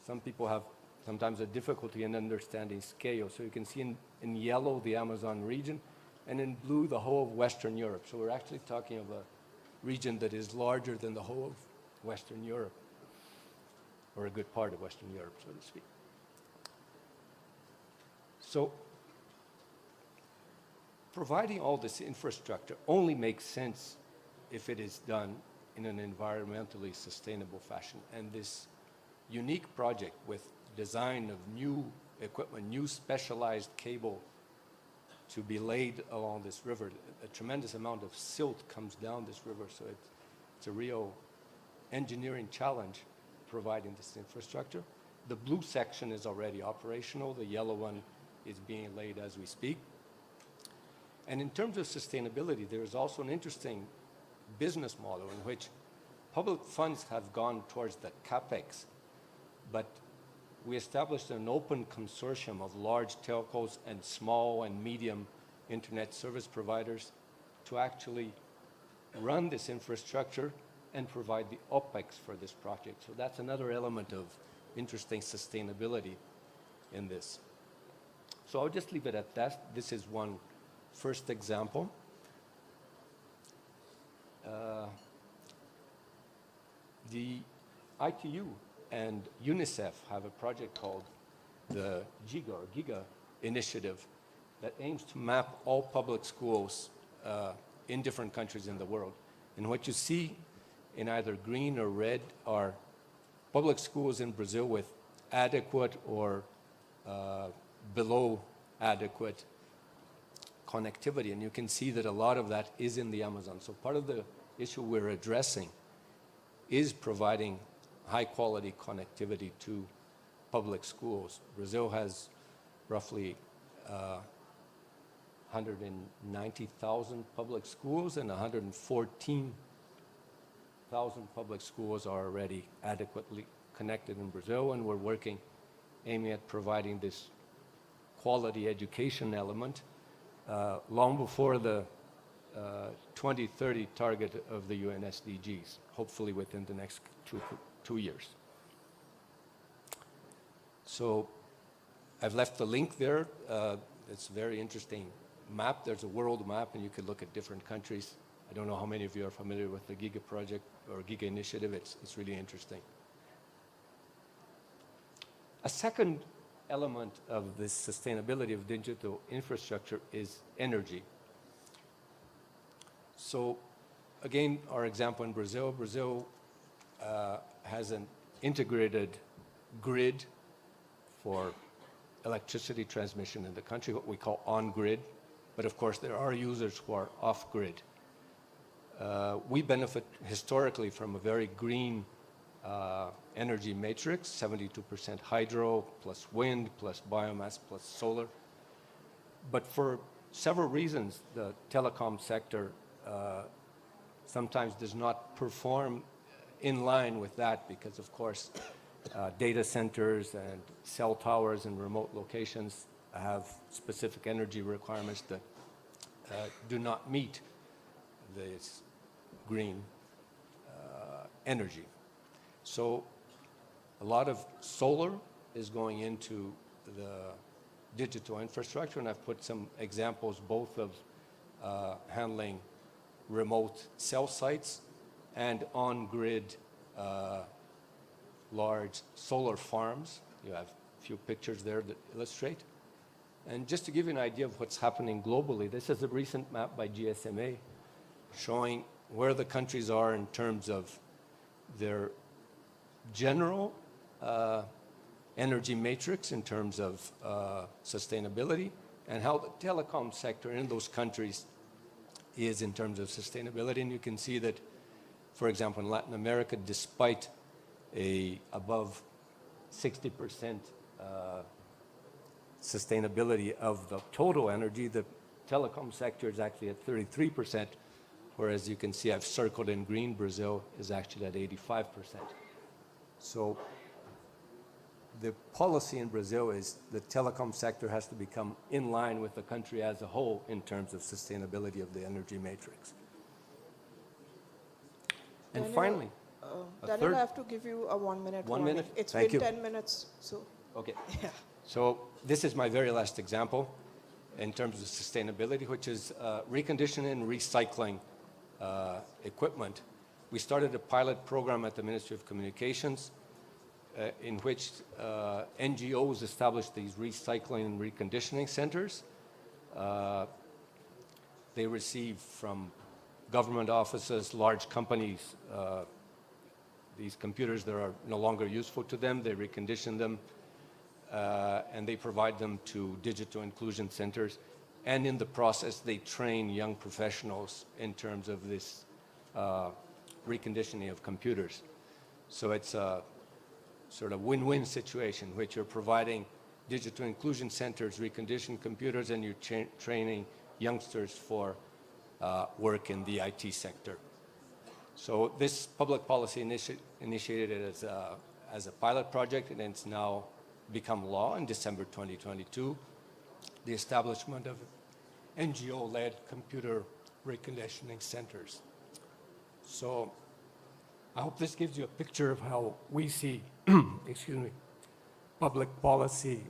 Some people have sometimes a difficulty in understanding scale. So you can see in yellow the Amazon region, and in blue the whole of Western Europe. So we're actually talking of a region that is larger than the whole of Western Europe, or a good part of Western Europe, so to speak. So providing all this infrastructure only makes sense if it is done in an environmentally sustainable fashion. And this unique project with design of new equipment, new specialized cable to be laid along this river, a tremendous amount of silt comes down this river, so it's a real engineering challenge providing this infrastructure. The blue section is already operational. The yellow one is being laid as we speak. And in terms of sustainability, there is also an interesting business model in which public funds have gone towards the capex, but we established an open consortium of large telcos and small and medium internet service providers to actually run this infrastructure and provide the OpEx for this project. So that's another element of interesting sustainability in this. So I'll just leave it at that. This is one first example. The ITU and UNICEF have a project called the GIGA initiative that aims to map all public schools in different countries in the world. And what you see in either green or red are public schools in Brazil with adequate or below adequate connectivity. And you can see that a lot of that is in the Amazon. So part of the issue we're addressing is providing high-quality connectivity to public schools. Brazil has roughly 190,000 public schools, and 114,000 public schools are already adequately connected in Brazil, and we're working, aiming at providing this quality education element long before the 2030 target of the UN SDGs, hopefully within the next two years. So I've left the link there. It's a very interesting map. There's a world map, and you could look at different countries. I don't know how many of you are familiar with the Giga project or Giga initiative. It's really interesting. A second element of this sustainability of digital infrastructure is energy. So again, our example in Brazil, has an integrated grid for electricity transmission in the country, what we call on-grid. But of course, there are users who are off-grid. We benefit historically from a very green energy matrix, 72% hydro, plus wind, plus biomass, plus solar. But for several reasons, the telecom sector sometimes does not perform in line with that because, of course, data centers and cell towers in remote locations have specific energy requirements that do not meet this green energy. So a lot of solar is going into the digital infrastructure, and I've put some examples both of handling remote cell sites and on-grid large solar farms. You have a few pictures there that illustrate. And just to give you an idea of what's happening globally, this is a recent map by GSMA showing where the countries are in terms of their general energy matrix in terms of sustainability, and how the telecom sector in those countries is in terms of sustainability. And you can see that, for example, in Latin America, despite above 60% sustainability of the total energy, the telecom sector is actually at 33%, whereas you can see I've circled in green, Brazil is actually at 85%. So the policy in Brazil is the telecom sector has to become in line with the country as a whole in terms of sustainability of the energy matrix. And Daniel, finally, Daniel, I have to give you a 1 minute 1 warning. minute? It's Thank been you. 10 minutes, so. Okay. Yeah. So this is my very last example in terms of sustainability, which is reconditioning and recycling equipment. We started a pilot program at the Ministry of Communications in which NGOs established these recycling and reconditioning centers. They receive from government offices, large companies, these computers that are no longer useful to them. They recondition them and they provide them to digital inclusion centers. And in the process, they train young professionals in terms of this reconditioning of computers. So it's a sort of win-win situation, which you're providing digital inclusion centers, reconditioned computers, and you're training youngsters for work in the IT sector. So this public policy initiated as a pilot project, and it's now become law in December 2022, the establishment of NGO-led computer reconditioning centers. So I hope this gives you a picture of how we see, excuse me, public policy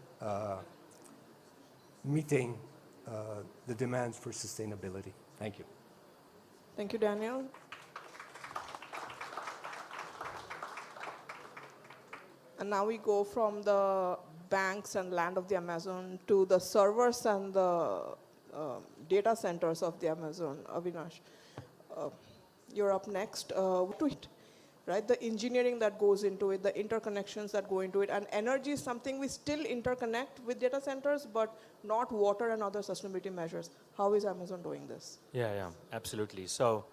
meeting the demands for sustainability. Thank you. Thank you, Daniel. And now we go from the banks and land of the Amazon to the servers and the data centers of the Amazon. Avinash, you're up next. To it, right? The engineering that goes into it, the interconnections that go into it, and energy is something we still interconnect with data centers, but not water and other sustainability measures. How is Amazon doing this? Yeah, absolutely. So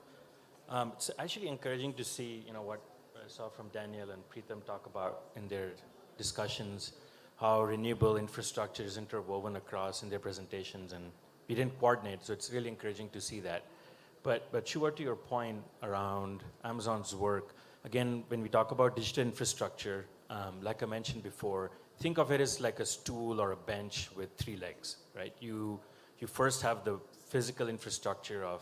it's actually encouraging to see, what I saw from Daniel and Preetham talk about in their discussions, how renewable infrastructure is interwoven across in their presentations, and we didn't coordinate, so it's really encouraging to see that. But Shiva, to your point around Amazon's work, again, when we talk about digital infrastructure, like I mentioned before, think of it as like a stool or a bench with 3 legs, right? You first have the physical infrastructure of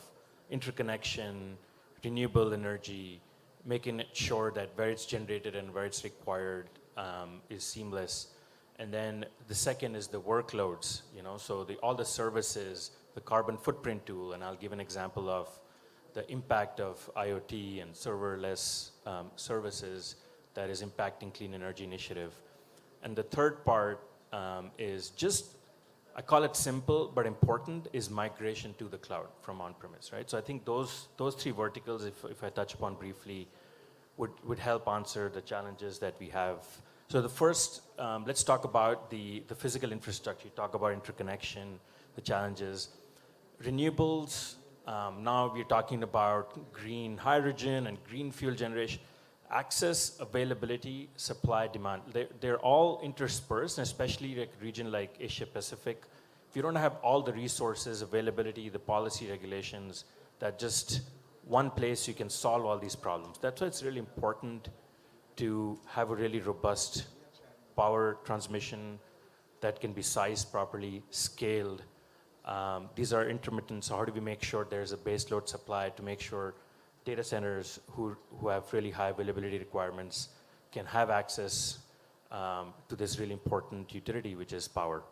interconnection, renewable energy, making it sure that where it's generated and where it's required is seamless. And then the second is the workloads, so all the services, the carbon footprint tool, and I'll give an example of the impact of IoT and serverless services that is impacting Clean Energy Initiative. And the third part is just, I call it simple but important, is migration to the cloud from on-premise, right? So I think those 3 verticals, if I touch upon briefly, would help answer the challenges that we have. So the first, let's talk about the physical infrastructure. You talk about interconnection, the challenges. Renewables, now we're talking about green hydrogen and green fuel generation. Access, availability, supply, demand, they're all interspersed, and especially like a region like Asia Pacific. If you don't have all the resources, availability, the policy regulations, that just one place you can solve all these problems. That's why it's really important to have a really robust power transmission that can be sized properly, scaled. These are intermittent, so how do we make sure there's a base load supply to make sure data centers who have really high availability requirements can have access to this really important utility, which is power.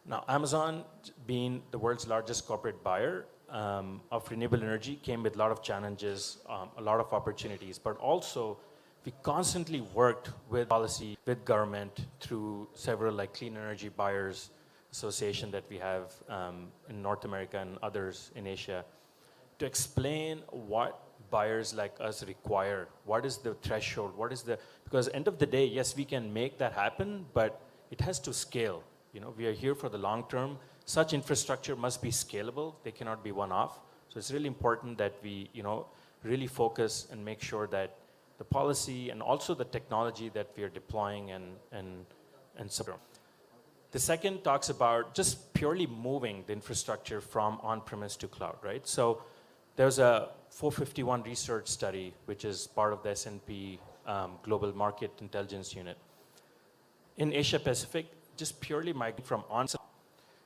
Now, Amazon, being the world's largest corporate buyer of renewable energy, came with a lot of challenges, a lot of opportunities, but also we constantly worked with policy, with government, through several like Clean Energy Buyers Association that we have in North America and others in Asia, to explain what buyers like us require. What is the threshold? Because end of the day, yes, we can make that happen, but it has to scale. We are here for the long term. Such infrastructure must be scalable. They cannot be one-off. So it's really important that we, really focus and make sure that the policy and also the technology that we are deploying and so on. The second talks about just purely moving the infrastructure from on-premise to cloud, right? So there's a 451 research study, which is part of the S&P Global Market Intelligence Unit. In Asia Pacific, just purely migrating from on-site.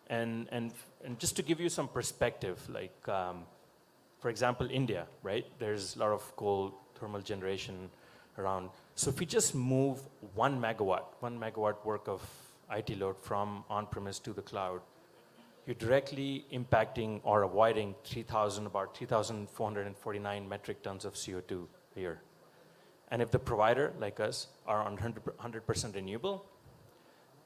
And just to give you some perspective, like, for example, India, right? There's a lot of coal thermal generation around. So if we just move 1 megawatt work of IT load from on-premise to the cloud, you're directly impacting or avoiding about 3,449 metric tons of CO2 a year. And if the provider, like us, are on 100% renewable,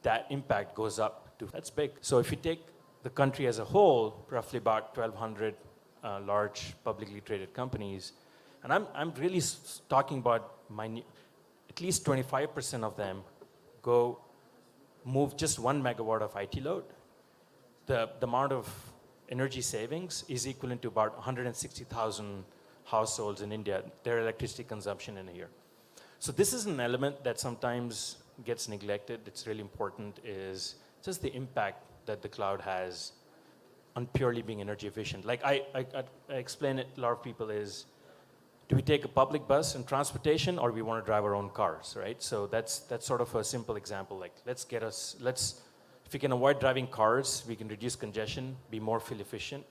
that impact goes up to, that's big. So if you take the country as a whole, roughly about 1,200 large publicly traded companies, and I'm really talking about at least 25% of them move just 1 megawatt of IT load. The amount of energy savings is equivalent to about 160,000 households in India, their electricity consumption in a year. So this is an element that sometimes gets neglected. It's really important, is just the impact that the cloud has on purely being energy efficient. Like I explain it, a lot of people is, do we take a public bus and transportation, or we want to drive our own cars, right? So that's sort of a simple example. Like, if we can avoid driving cars, we can reduce congestion, be more fuel efficient,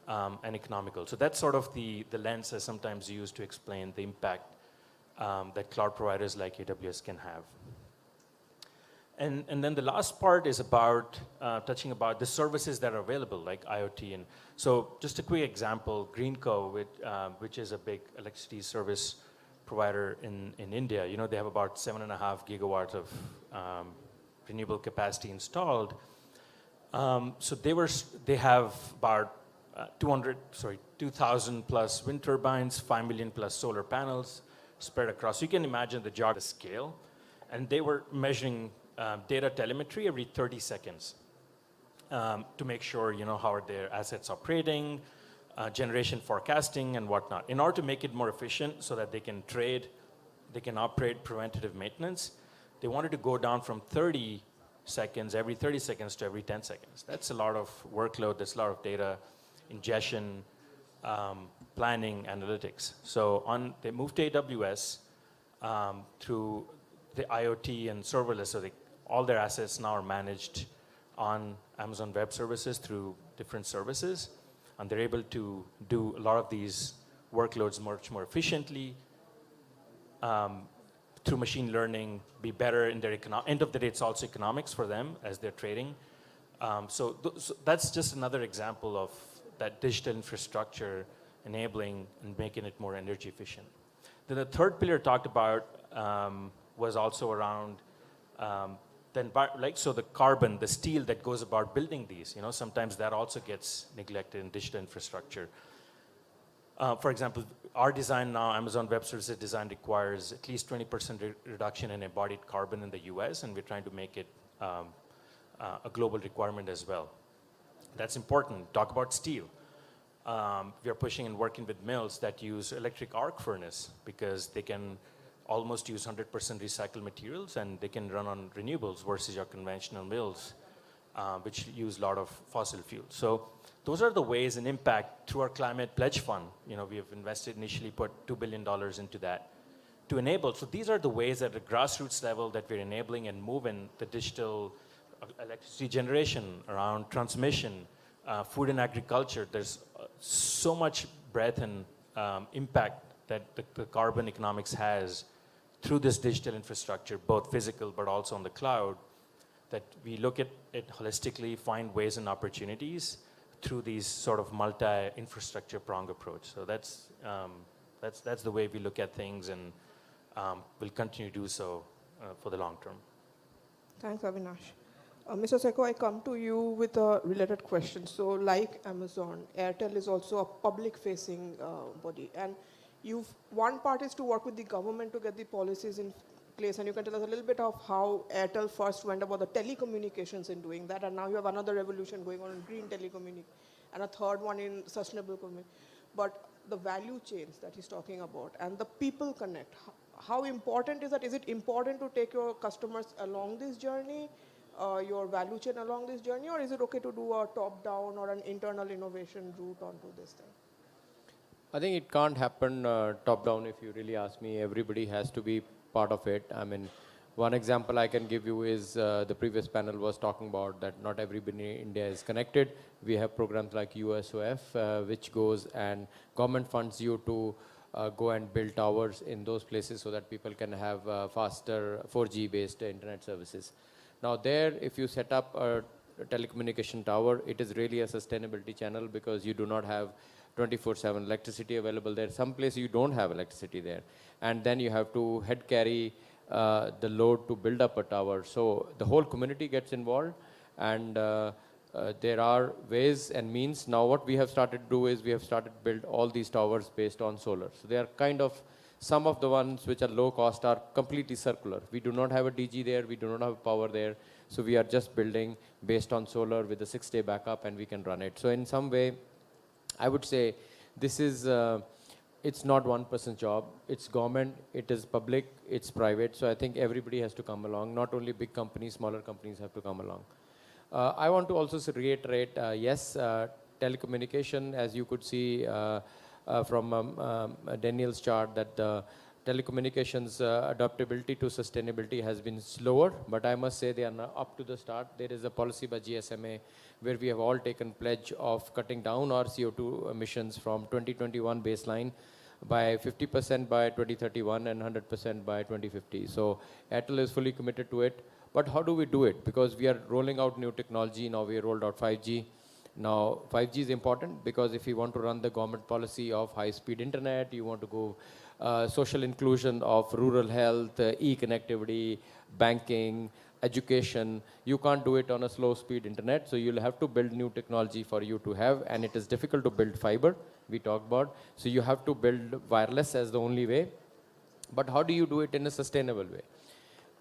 and economical. So that's sort of the lens I sometimes use to explain the impact that cloud providers like AWS can have. And then the last part is about touching about the services that are available, like IoT. And so just a quick example, Greenco, which is a big electricity service provider in India, they have about 7.5 gigawatts of renewable capacity installed. So they have about 2,000 plus wind turbines, 5 million plus solar panels spread across. You can imagine the job scale. And they were measuring data telemetry every 30 seconds to make sure, how are their assets operating, generation forecasting and whatnot. In order to make it more efficient so that they can trade, they can operate preventative maintenance, they wanted to go down from 30 seconds, every 30 seconds to every 10 seconds. That's a lot of workload, that's a lot of data ingestion, planning, analytics. So they moved to AWS through the IoT and serverless, so all their assets now are managed on Amazon Web Services through different services, and they're able to do a lot of these workloads much more efficiently through machine learning, be better in their end of the day, it's also economics for them as they're trading. So that's just another example of that digital infrastructure enabling and making it more energy efficient. Then the third pillar talked about was also around so the carbon, the steel that goes about building these, sometimes that also gets neglected in digital infrastructure. For example, our design now, Amazon Web Services design requires at least 20% reduction in embodied carbon in the US, and we're trying to make it a global requirement as well. That's important. Talk about steel. We are pushing and working with mills that use electric arc furnace because they can almost use 100% recycled materials and they can run on renewables versus your conventional mills, which use a lot of fossil fuels. So those are the ways and impact through our climate pledge fund. We have invested initially, put $2 billion into that to enable. So these are the ways at the grassroots level that we're enabling and moving the digital electricity generation around transmission, food and agriculture. There's so much breadth and impact that the carbon economics has through this digital infrastructure, both physical but also on the cloud, that we look at it holistically, find ways and opportunities through these sort of multi-infrastructure prong approach. So that's the way we look at things, and we'll continue to do so for the long term. Thanks, Avinash. Mr. Seko, I come to you with a related question. So like Amazon, Airtel is also a public-facing body. And one part is to work with the government to get the policies in place. And you can tell us a little bit of how Airtel first went about the telecommunications in doing that. And now you have another revolution going on in green telecommunications and a third one in sustainable communication. But the value chains that he's talking about and the people connect, how important is that? Is it important to take your customers along this journey, your value chain along this journey, or is it okay to do a top-down or an internal innovation route onto this thing? I think it can't happen top-down if you really ask me. Everybody has to be part of it. I mean, one example I can give you is the previous panel was talking about that not everybody in India is connected. We have programs like USOF, which goes and government funds you to go and build towers in those places so that people can have faster 4G-based internet services. Now there, if you set up a telecommunication tower, it is really a sustainability channel because you do not have 24/7 electricity available there. Some places you don't have electricity there. And then you have to head carry the load to build up a tower. So the whole community gets involved, and there are ways and means. Now what we have started to do is we have started to build all these towers based on solar. So they are kind of, some of the ones which are low cost are completely circular. We do not have a DG there, we do not have power there. So we are just building based on solar with a 6-day backup, and we can run it. So in some way, I would say this is, it's not one person's job. It's government, it is public, it's private. So I think everybody has to come along. Not only big companies, smaller companies have to come along. I want to also reiterate, yes, telecommunication, as you could see from Daniel's chart, that telecommunications adaptability to sustainability has been slower, but I must say they are now up to the start. There is a policy by GSMA where we have all taken pledge of cutting down our CO2 emissions from 2021 baseline by 50% by 2031 and 100% by 2050. So Airtel is fully committed to it. But how do we do it? Because we are rolling out new technology. Now we rolled out 5G. Now 5G is important because if you want to run the government policy of high-speed internet, you want to go social inclusion of rural health, e-connectivity, banking, education, you can't do it on a slow-speed internet. So you'll have to build new technology for you to have, and it is difficult to build fiber, we talked about. So you have to build wireless as the only way. But how do you do it in a sustainable way?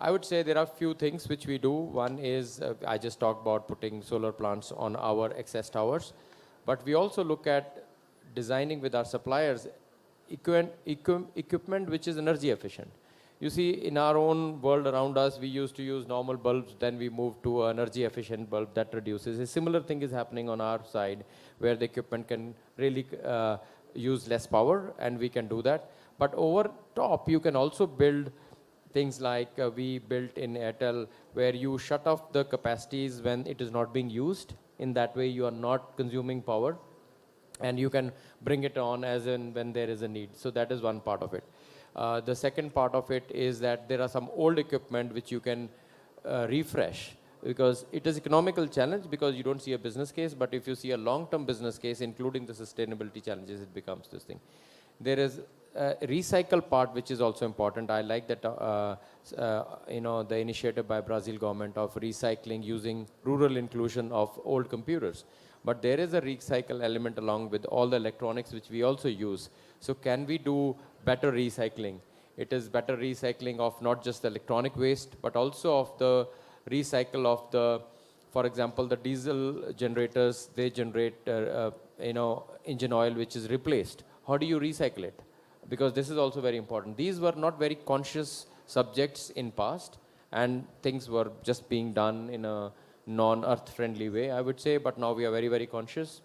I would say there are few things which we do. One is, I just talked about putting solar plants on our excess towers. But we also look at designing with our suppliers equipment which is energy efficient. You see, in our own world around us, we used to use normal bulbs, then we moved to an energy efficient bulb that reduces. A similar thing is happening on our side, where the equipment can really use less power, and we can do that. But over top, you can also build things like we built in Airtel, where you shut off the capacities when it is not being used. In that way, you are not consuming power, and you can bring it on as in when there is a need. So that is one part of it. The second part of it is that there are some old equipment which you can refresh, because it is economical challenge because you don't see a business case, but if you see a long-term business case, including the sustainability challenges, it becomes this thing. There is a recycle part which is also important. I like that the initiative by Brazil government of recycling using rural inclusion of old computers. But there is a recycle element along with all the electronics which we also use. So can we do better recycling? It is better recycling of not just the electronic waste, but also of the recycle of the, for example, the diesel generators, they generate, engine oil which is replaced. How do you recycle it? Because this is also very important. These were not very conscious subjects in past, and things were just being done in a non-earth friendly way, I would say, but now we are very, very conscious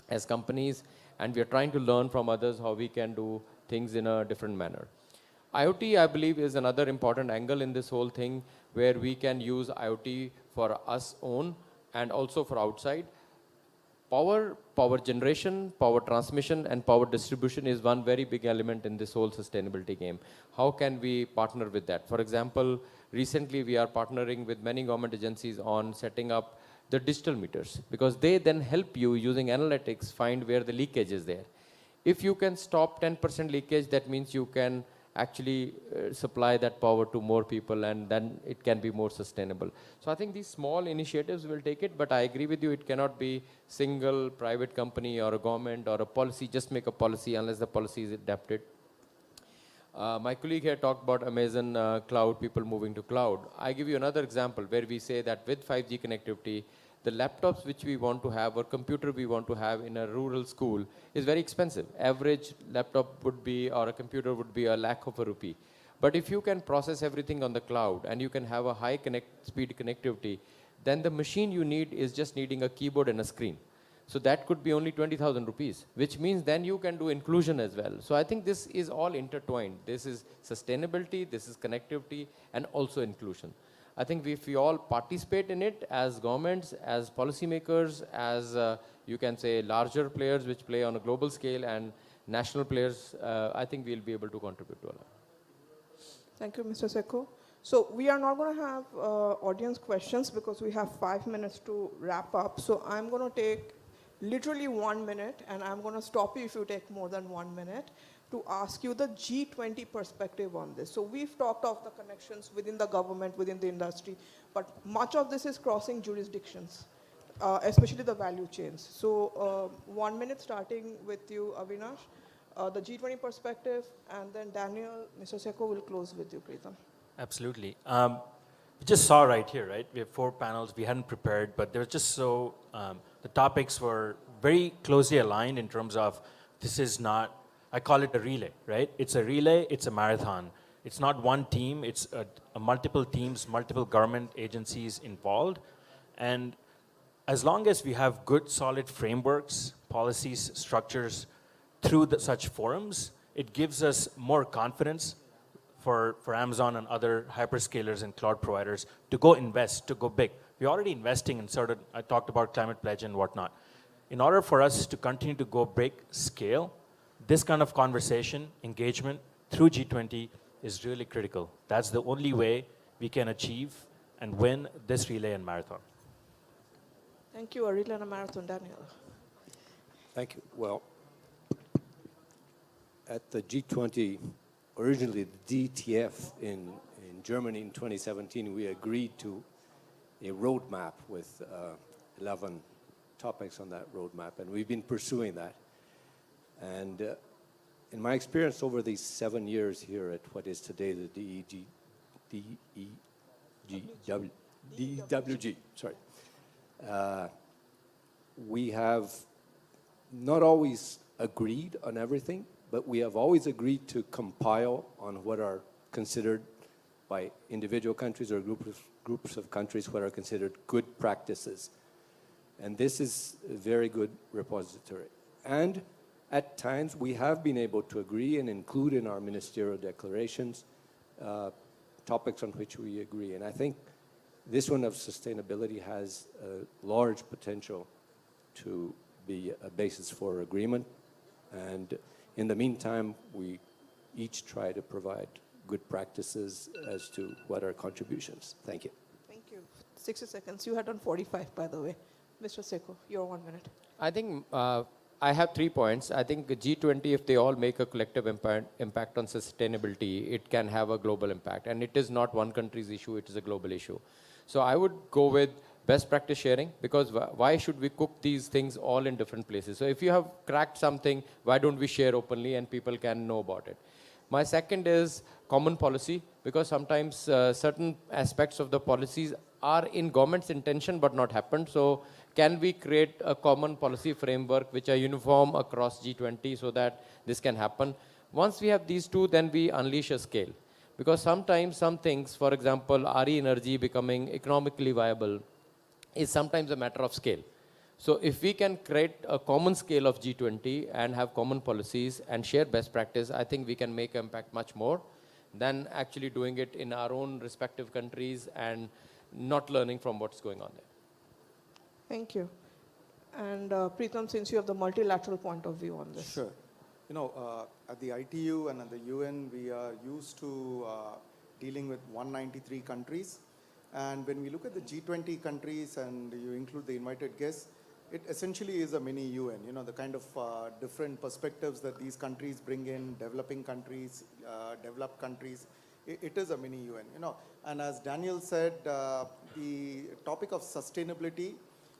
as companies, and we are trying to learn from others how we can do things in a different manner. IoT, I believe, is another important angle in this whole thing, where we can use IoT for us own and also for outside. Power generation, power transmission, and power distribution is one very big element in this whole sustainability game. How can we partner with that? For example, recently we are partnering with many government agencies on setting up the digital meters, because they then help you using analytics find where the leakage is there. If you can stop 10% leakage, that means you can actually supply that power to more people, and then it can be more sustainable. So I think these small initiatives will take it, but I agree with you, it cannot be single private company or a government or a policy, just make a policy unless the policy is adapted. My colleague here talked about Amazon cloud, people moving to cloud. I give you another example where we say that with 5G connectivity, the laptops which we want to have or computer we want to have in a rural school is very expensive. Average laptop would be, or a computer would be, ₹1,00,000. But if you can process everything on the cloud and you can have a high speed connectivity, then the machine you need is just needing a keyboard and a screen. So that could be only ₹20,000, which means then you can do inclusion as well. So I think this is all intertwined. This is sustainability, this is connectivity, and also inclusion. I think if we all participate in it as governments, as policymakers, as you can say larger players which play on a global scale, and national players, I think we'll be able to contribute to all that. Thank you, Mr. Sekho. So we are not going to have audience questions because we have 5 minutes to wrap up. So I'm going to take literally 1 minute, and I'm going to stop you if you take more than 1 minute, to ask you the G20 perspective on this. So we've talked of the connections within the government, within the industry, but much of this is crossing jurisdictions, especially the value chains. So 1 minute starting with you, Avinash, the G20 perspective, and then Daniel, Mr. Sekho will close with you, Preetham. Absolutely. We just saw right here, right? We have 4 panels. We hadn't prepared, but they were just so, the topics were very closely aligned in terms of this is not, I call it a relay, right? It's a relay, it's a marathon. It's not one team, it's a multiple teams, multiple government agencies involved. And as long as we have good, solid frameworks, policies, structures through such forums, it gives us more confidence for Amazon and other hyperscalers and cloud providers to go invest, to go big. We're already investing in certain, I talked about climate pledge and whatnot. In order for us to continue to go big, scale, this kind of conversation, engagement through G20 is really critical. That's the only way we can achieve and win this relay and marathon. Thank you, a relay and a marathon, Daniel. Thank you. Well, at the G20, originally the DTF in Germany in 2017, we agreed to a roadmap with 11 topics on that roadmap, and we've been pursuing that. And in my experience over these 7 years here at what is today the DEWG, sorry, we have not always agreed on everything, but we have always agreed to compile on what are considered by individual countries or groups of countries what are considered good practices. And this is a very good repository. And at times we have been able to agree and include in our ministerial declarations topics on which we agree. And I think this one of sustainability has a large potential to be a basis for agreement. And in the meantime, we each try to provide good practices as to what are contributions. Thank you. Thank you. 60 seconds. You had done 45, by the way. Mr. Seko, your 1 minute. I think I have 3 points. I think the G20, if they all make a collective impact on sustainability, it can have a global impact. And it is not one country's issue, it is a global issue. So I would go with best practice sharing, because why should we cook these things all in different places? So if you have cracked something, why don't we share openly and people can know about it? My second is common policy, because sometimes certain aspects of the policies are in government's intention but not happened. So can we create a common policy framework which are uniform across G20 so that this can happen? Once we have these two, then we unleash a scale. Because sometimes some things, for example, RE energy becoming economically viable is sometimes a matter of scale. So if we can create a common scale of G20 and have common policies and share best practice, I think we can make impact much more than actually doing it in our own respective countries and not learning from what's going on there. Thank you. And Preetham, since you have the multilateral point of view on this. Sure. You know, at the ITU and at the UN, we are used to dealing with 193 countries. And when we look at the G20 countries and you include the invited guests, it essentially is a mini UN, you know, the kind of different perspectives that these countries bring in, developing countries, developed countries. It is a mini UN, you know. And as Daniel said, the topic of sustainability,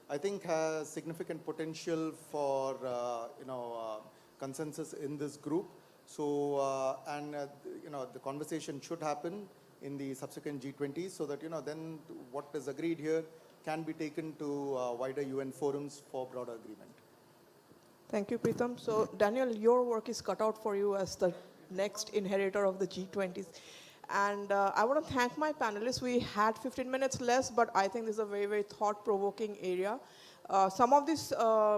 I think, has significant potential for, consensus in this group. So, the conversation should happen in the subsequent G20 so that, then what is agreed here can be taken to wider UN forums for broader agreement. Thank you, Preetham. So, Daniel, your work is cut out for you as the next inheritor of the G20s. And I want to thank my panelists. We had 15 minutes less, but I think this is a very, very thought-provoking area. Some of these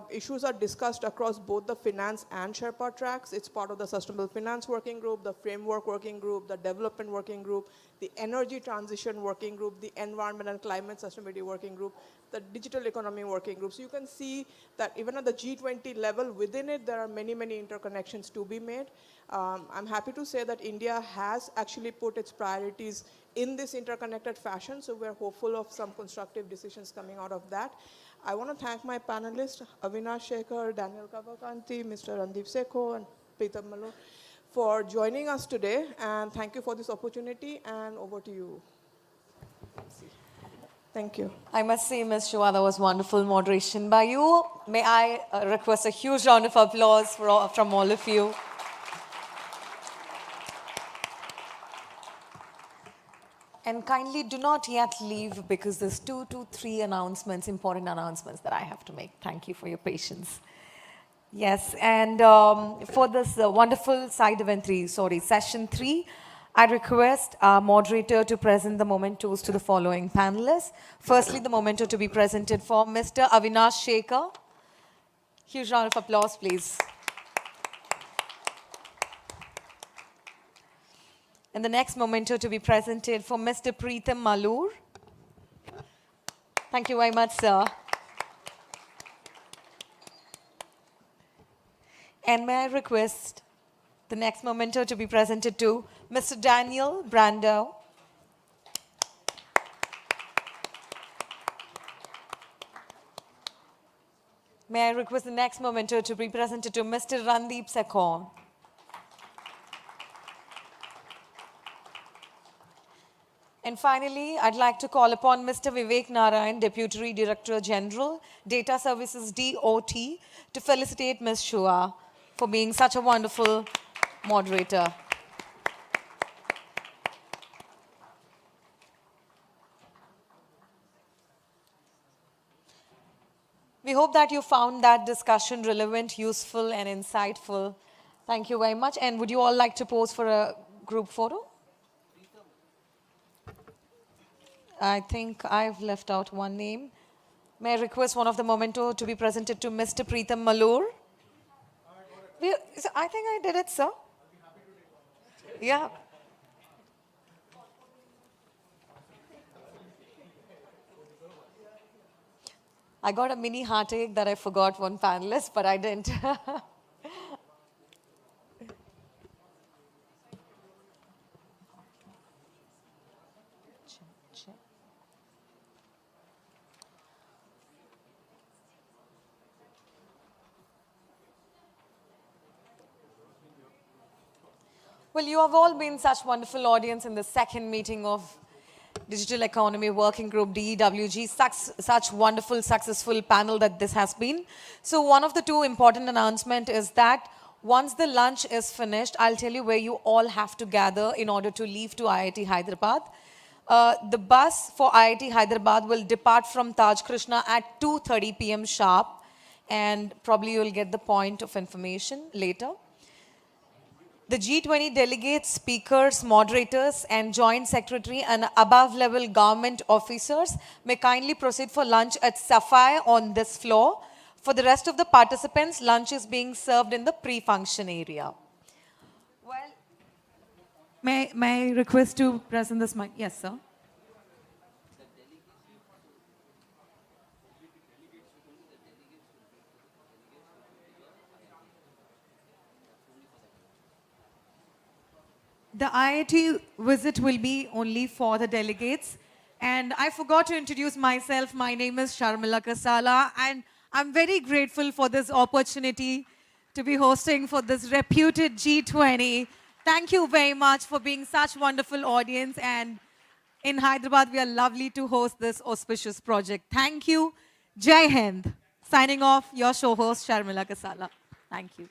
issues are discussed across both the finance and Sherpa tracks. It's part of the Sustainable Finance Working Group, the Framework Working Group, the Development Working Group, the Energy Transition Working Group, the Environment and Climate Sustainability Working Group, the Digital Economy Working Group. So you can see that even at the G20 level, within it, there are many, many interconnections to be made. I'm happy to say that India has actually put its priorities in this interconnected fashion, so we're hopeful of some constructive decisions coming out of that. I want to thank my panelists, Avinash Shekhar, Daniel Kavakanti, Mr. Randeep Sekho, and Preetham Maloo, for joining us today. And thank you for this opportunity. And over to you. Thank you. I must say, Ms. Shua, that was wonderful moderation by you. May I request a huge round of applause from all of you. And kindly do not yet leave, because there's 2 to 3 announcements, important announcements that I have to make. Thank you for your patience. Yes, and for this wonderful session 3, I request our moderator to present the mementos to the following panelists. Firstly, the memento to be presented for Mr. Avinash Shekhar. Huge round of applause, please. And the next memento to be presented for Mr. Preetham Maloo. Thank you very much, sir. And may I request the next memento to be presented to Mr. Daniel Brando. May I request the next memento to be presented to Mr. Randeep Sekho. And finally, I'd like to call upon Mr. Vivek Narayan, Deputy Director General, Data Services DOT, to felicitate Ms. Shua for being such a wonderful moderator. We hope that you found that discussion relevant, useful, and insightful. Thank you very much. And would you all like to pose for a group photo? I think I've left out one name. May I request one of the memento to be presented to Mr. Preetham Malur? I think I did it, sir. Yeah. I got a mini heartache that I forgot one panelist, but I didn't. Well, you have all been such wonderful audience in the second meeting of Digital Economy Working Group, DEWG, such wonderful, successful panel that this has been. So one of the two important announcement is that once the lunch is finished, I'll tell you where you all have to gather in order to leave to IIT Hyderabad. The bus for IIT Hyderabad will depart from Taj Krishna at 2:30 p.m. sharp, and probably you'll get the point of information later. The G20 delegates, speakers, moderators, and joint secretary and above-level government officers may kindly proceed for lunch at Sapphire on this floor. For the rest of the participants, lunch is being served in the pre-function area. Well, may I request to present this mic? Yes, sir. The IIT visit will be only for the delegates. And I forgot to introduce myself. My name is Sharmila Kasala, and I'm very grateful for this opportunity to be hosting for this reputed G20. Thank you very much for being such wonderful audience. And in Hyderabad, we are lovely to host this auspicious project. Thank you. Jai Hind. Signing off, your show host, Sharmila Kasala. Thank you.